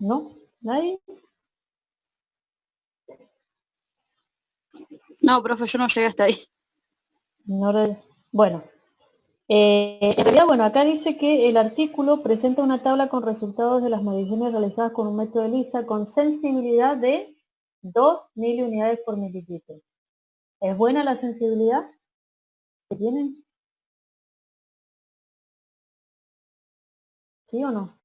¿No? ¿Nadie? No, profe, yo no llegué hasta ahí. Bueno, en realidad, bueno, acá dice que el artículo presenta una tabla con resultados de las mediciones realizadas con un método ELISA con sensibilidad de 2 miliunidades por mililitro. ¿Es buena la sensibilidad que tienen? ¿Sí o no?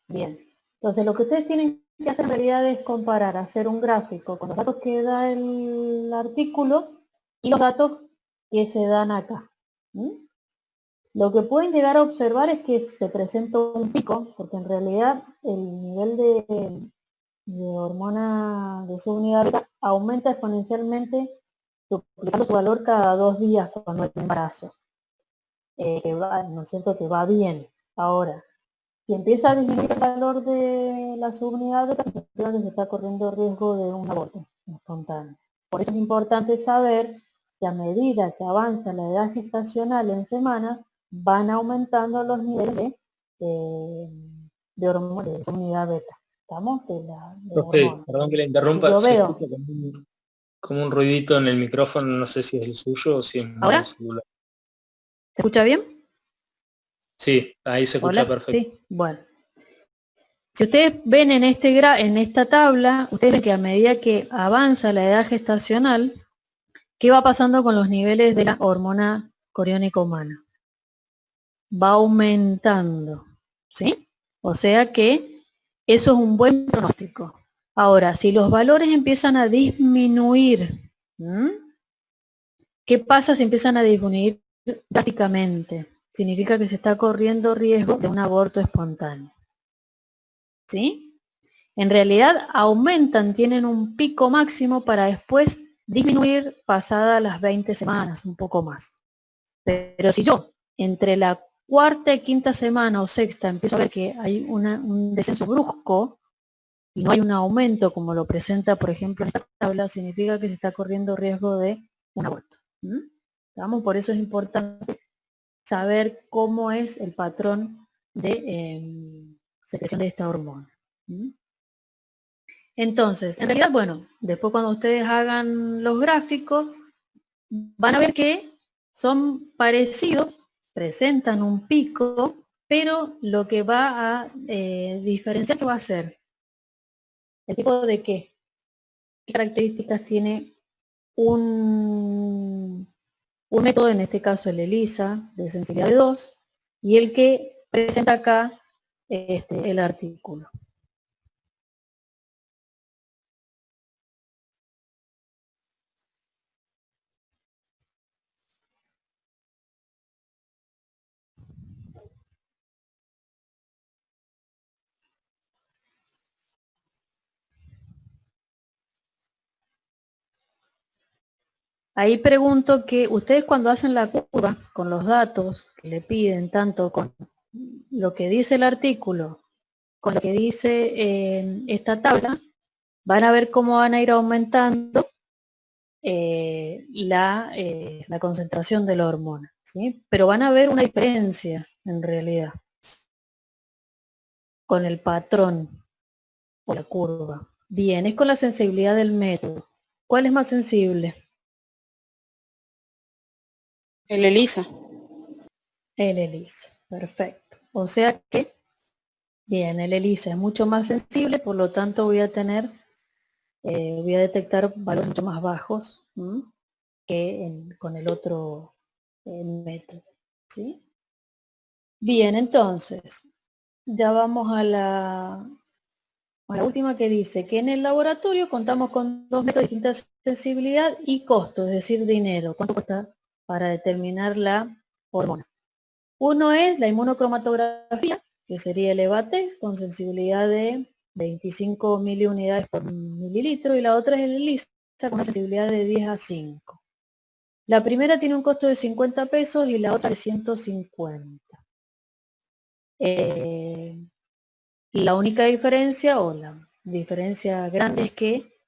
Bien. Entonces, lo que ustedes tienen que hacer en realidad es comparar, hacer un gráfico con los datos que da el artículo y los datos que se dan acá. Lo que pueden llegar a observar es que se presenta un pico, porque en realidad el nivel de hormona de su unidad beta aumenta exponencialmente, duplicando su valor cada 2 días cuando hay embarazo. ¿No es cierto? Que va bien. Ahora, si empieza a disminuir el valor de la subunidad beta, significa que se está corriendo riesgo de un aborto espontáneo. Por eso es importante saber que a medida que avanza la edad gestacional en semanas, van aumentando los niveles de hormona de subunidad beta. ¿Estamos? Profe, perdón que le interrumpa, yo se veo. escucha como un ruidito en el micrófono, no sé si es el suyo o si es ¿Ahora? mi celular. ¿Se escucha bien? Sí, ahí se escucha ¿Hola? perfecto. Sí, bueno. Si ustedes ven en esta tabla, ustedes ven que a medida que avanza la edad gestacional, ¿qué va pasando con los niveles de la hormona coriónica humana? Va aumentando, ¿sí? O sea que eso es un buen pronóstico. Ahora, si los valores empiezan a disminuir, ¿qué pasa si empiezan a disminuir drásticamente? Significa que se está corriendo riesgo de un aborto espontáneo, ¿sí? En realidad aumentan, tienen un pico máximo para después disminuir pasadas las 20 semanas, un poco más. Pero si yo entre la cuarta y quinta semana o sexta empiezo a ver que hay un descenso brusco y no hay un aumento como lo presenta, por ejemplo, en esta tabla, significa que se está corriendo riesgo de un aborto. ¿Vamos? Por eso es importante saber cómo es el patrón de secreción de esta hormona. Entonces, en realidad, bueno, después cuando ustedes hagan los gráficos, van a ver que son parecidos, presentan un pico, pero lo que va a diferenciar, ¿qué va a ser? ¿El tipo de qué? ¿Qué características tiene un Un método, en este caso el ELISA, de sensibilidad de 2, y el que presenta acá el artículo. Ahí pregunto que ustedes cuando hacen la curva con los datos que le piden, tanto con lo que dice el artículo, con lo que dice esta tabla, van a ver cómo van a ir aumentando la concentración de la hormona, ¿sí? Pero van a ver una diferencia en realidad con el patrón o la curva. Bien, es con la sensibilidad del método. ¿Cuál es más sensible? El ELISA. El ELISA, perfecto. O sea que, bien, el ELISA es mucho más sensible, por lo tanto voy a tener, voy a detectar valores mucho más bajos que con el otro método, ¿sí? Bien, entonces, ya vamos a la última que dice que en el laboratorio contamos con 2 métodos de distinta sensibilidad y costo, es decir, dinero. ¿Cuánto cuesta para determinar la hormona? Uno es la inmunocromatografía, que sería el EVA-TEST, con sensibilidad de 25 miliunidades por mililitro, y la otra es el ELISA, con una sensibilidad de 10 a 5. La primera tiene un costo de 50 pesos y la otra de 150. La única diferencia, o la diferencia grande, es que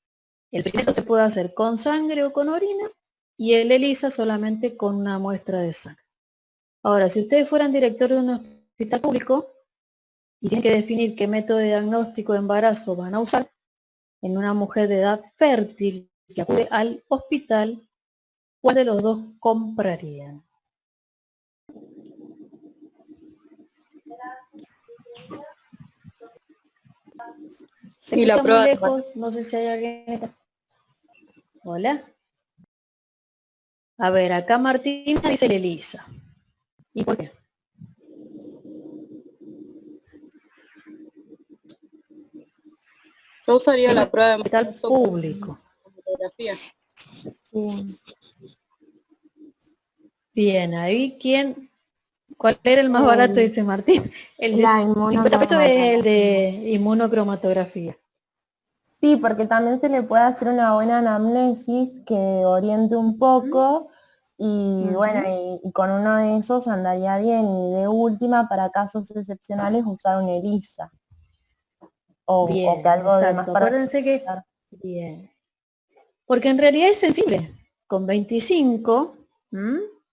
el primero se puede hacer con sangre o con orina, y el ELISA solamente con una muestra de sangre. Ahora, si ustedes fueran directores de un hospital público y tienen que definir qué método de diagnóstico de embarazo van a usar en una mujer de edad fértil que acude al hospital, ¿cuál de los dos comprarían? Sí, la prueba de embarazo. Lejos, no sé si hay alguien. Hola. A ver, acá Martina dice el ELISA. ¿Y por qué? Yo usaría la prueba de hospital público. Fotografía. Bien, ahí ¿cuál era el más barato? Dice Martín. El de 50 pesos es el de inmunocromatografía. Sí, porque también se le puede hacer una buena anamnesis que oriente un poco y bueno, y con uno de esos andaría bien, y de última, para casos excepcionales, usar un ELISA. O que algo de más para... Acuérdense que... Bien. Porque en realidad es sensible. Con 25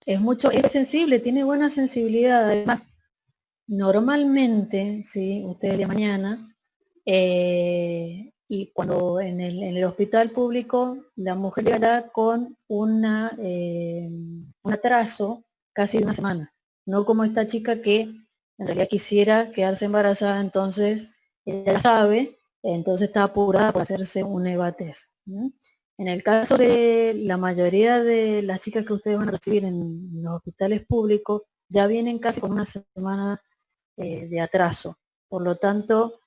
es sensible, tiene buena sensibilidad. Además, normalmente, ¿sí? Ustedes de mañana, y cuando en el hospital público la mujer llegará con un atraso casi de una semana. No como esta chica que en realidad quisiera quedarse embarazada, entonces ella la sabe, entonces está apurada por hacerse un EVA-TEST. En el caso de la mayoría de las chicas que ustedes van a recibir en los hospitales públicos, ya vienen casi con una semana de atraso. Por lo tanto,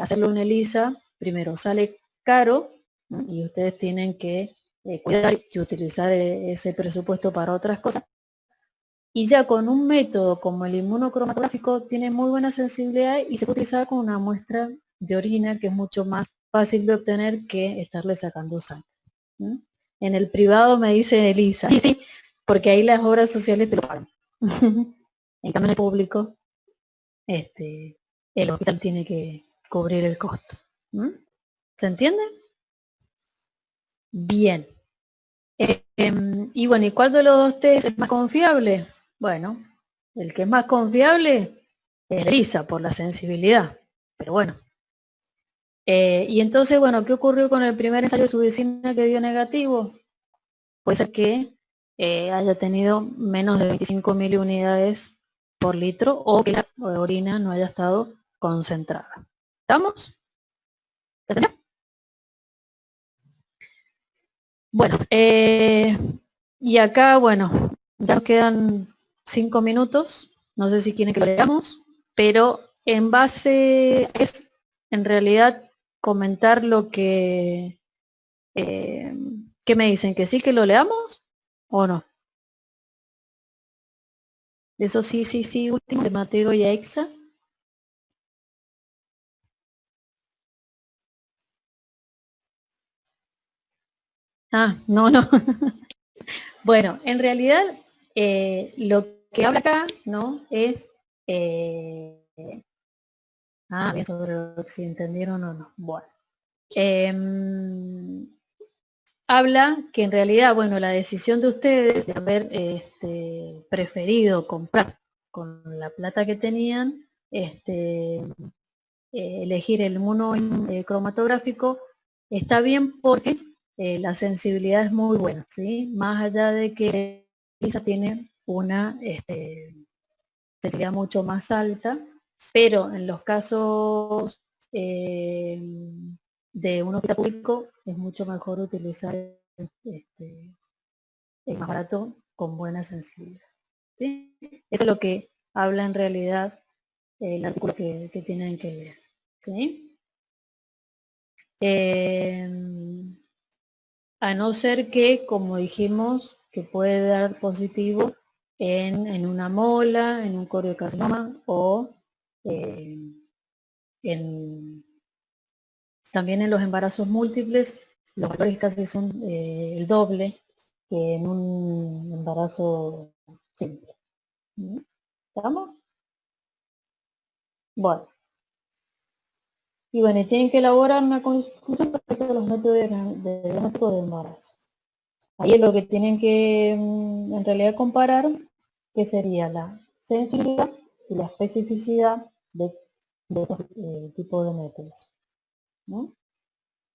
hacerle un ELISA, primero sale caro, y ustedes tienen que cuidar y utilizar ese presupuesto para otras cosas. Y ya con un método como el inmunocromatográfico tiene muy buena sensibilidad y se puede utilizar con una muestra de orina que es mucho más fácil de obtener que estarle sacando sangre. En el privado me dice ELISA, sí, porque ahí las obras sociales te lo pagan. En cambio en el público, el hospital tiene que cubrir el costo. ¿Se entiende? Bien. Y bueno, ¿y cuál de los dos test es más confiable? Bueno, el que es más confiable es ELISA por la sensibilidad. Pero bueno. Y entonces, bueno, ¿qué ocurrió con el primer ensayo de su vecina que dio negativo? Puede ser que haya tenido menos de 25 miliunidades por litro o que la orina no haya estado concentrada. ¿Estamos? ¿Se entendió? Bueno, Y acá, bueno, ya nos quedan 5 minutos, no sé si quieren que lo leamos, pero en base es en realidad comentar lo que, ¿qué me dicen? ¿Que sí que lo leamos o no? Eso sí, sí, sí, último de Mateo y Aixa. Ah, no, no. Bueno, en realidad lo que habla acá, ¿no? Es bien, sobre lo que si entendieron o no. Bueno. Habla que en realidad, bueno, la decisión de ustedes de haber preferido comprar con la plata que tenían, elegir el mono cromatográfico, está bien porque la sensibilidad es muy buena, ¿sí? Más allá de que Elisa tiene una sensibilidad mucho más alta, pero en los casos de un hospital público es mucho mejor utilizar el más barato con buena sensibilidad, ¿sí? Eso es lo que habla en realidad el artículo que tienen que leer, ¿sí? A no ser que, como dijimos, que puede dar positivo en una mola, en un coriocarcinoma o también en los embarazos múltiples, los valores casi son el doble que en un embarazo simple. ¿Estamos? Bueno. Y bueno, tienen que elaborar una conclusión respecto a los métodos de diagnóstico de embarazo. Ahí es lo que tienen que en realidad comparar, que sería la sensibilidad y la especificidad de estos tipos de métodos, ¿no?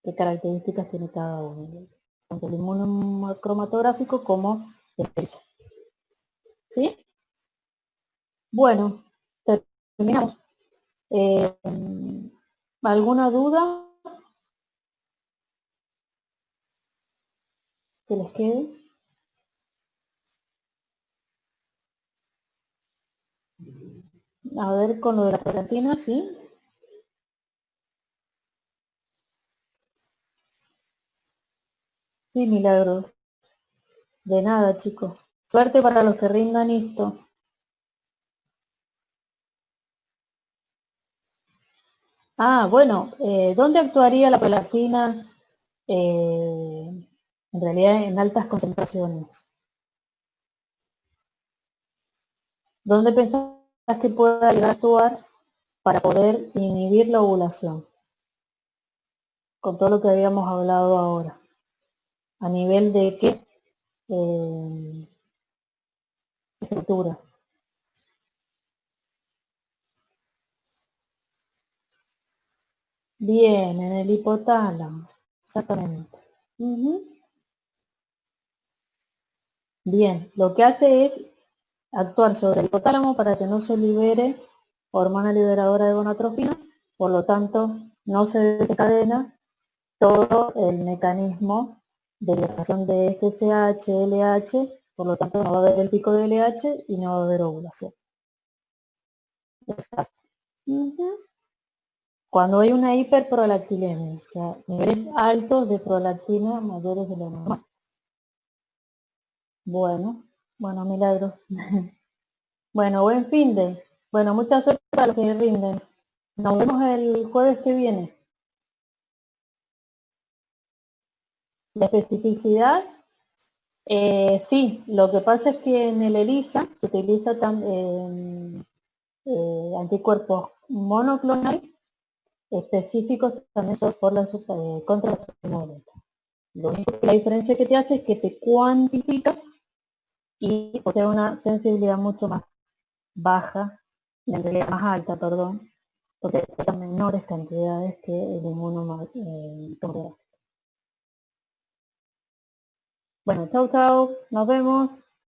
¿Qué características tiene cada uno? Tanto el inmunocromatográfico como el ELISA. ¿Sí? Bueno, terminamos. ¿Alguna duda que les quede? A ver, con lo de la proteína, ¿sí? Sí, Milagros. De nada, chicos. Suerte para los que rindan esto. Bueno, ¿dónde actuaría la prolactina en realidad en altas concentraciones? ¿Dónde pensás que pueda llegar a actuar para poder inhibir la ovulación? Con todo lo que habíamos hablado ahora. ¿A nivel de qué estructura? Bien, en el hipotálamo. Exactamente. Bien, lo que hace es actuar sobre el hipotálamo para que no se libere hormona liberadora de gonadotropina, por lo tanto no se desencadena todo el mecanismo de liberación de FSH, LH, por lo tanto no va a haber el pico de LH y no va a haber ovulación. Exacto. Cuando hay una hiperprolactinemia, o sea, niveles altos de prolactina mayores de lo normal. Bueno, milagros. Bueno, buen fin de. Bueno, mucha suerte para los que rinden. Nos vemos el jueves que viene. La especificidad, sí, lo que pasa es que en el ELISA se utiliza anticuerpos monoclonales específicos también son por contra la supernovulenta. Lo único que la diferencia que te hace es que te cuantifica y posee una sensibilidad mucho más baja, en realidad más alta, perdón, porque detecta menores cantidades que el inmunocromatográfico. Bueno, chau, nos vemos.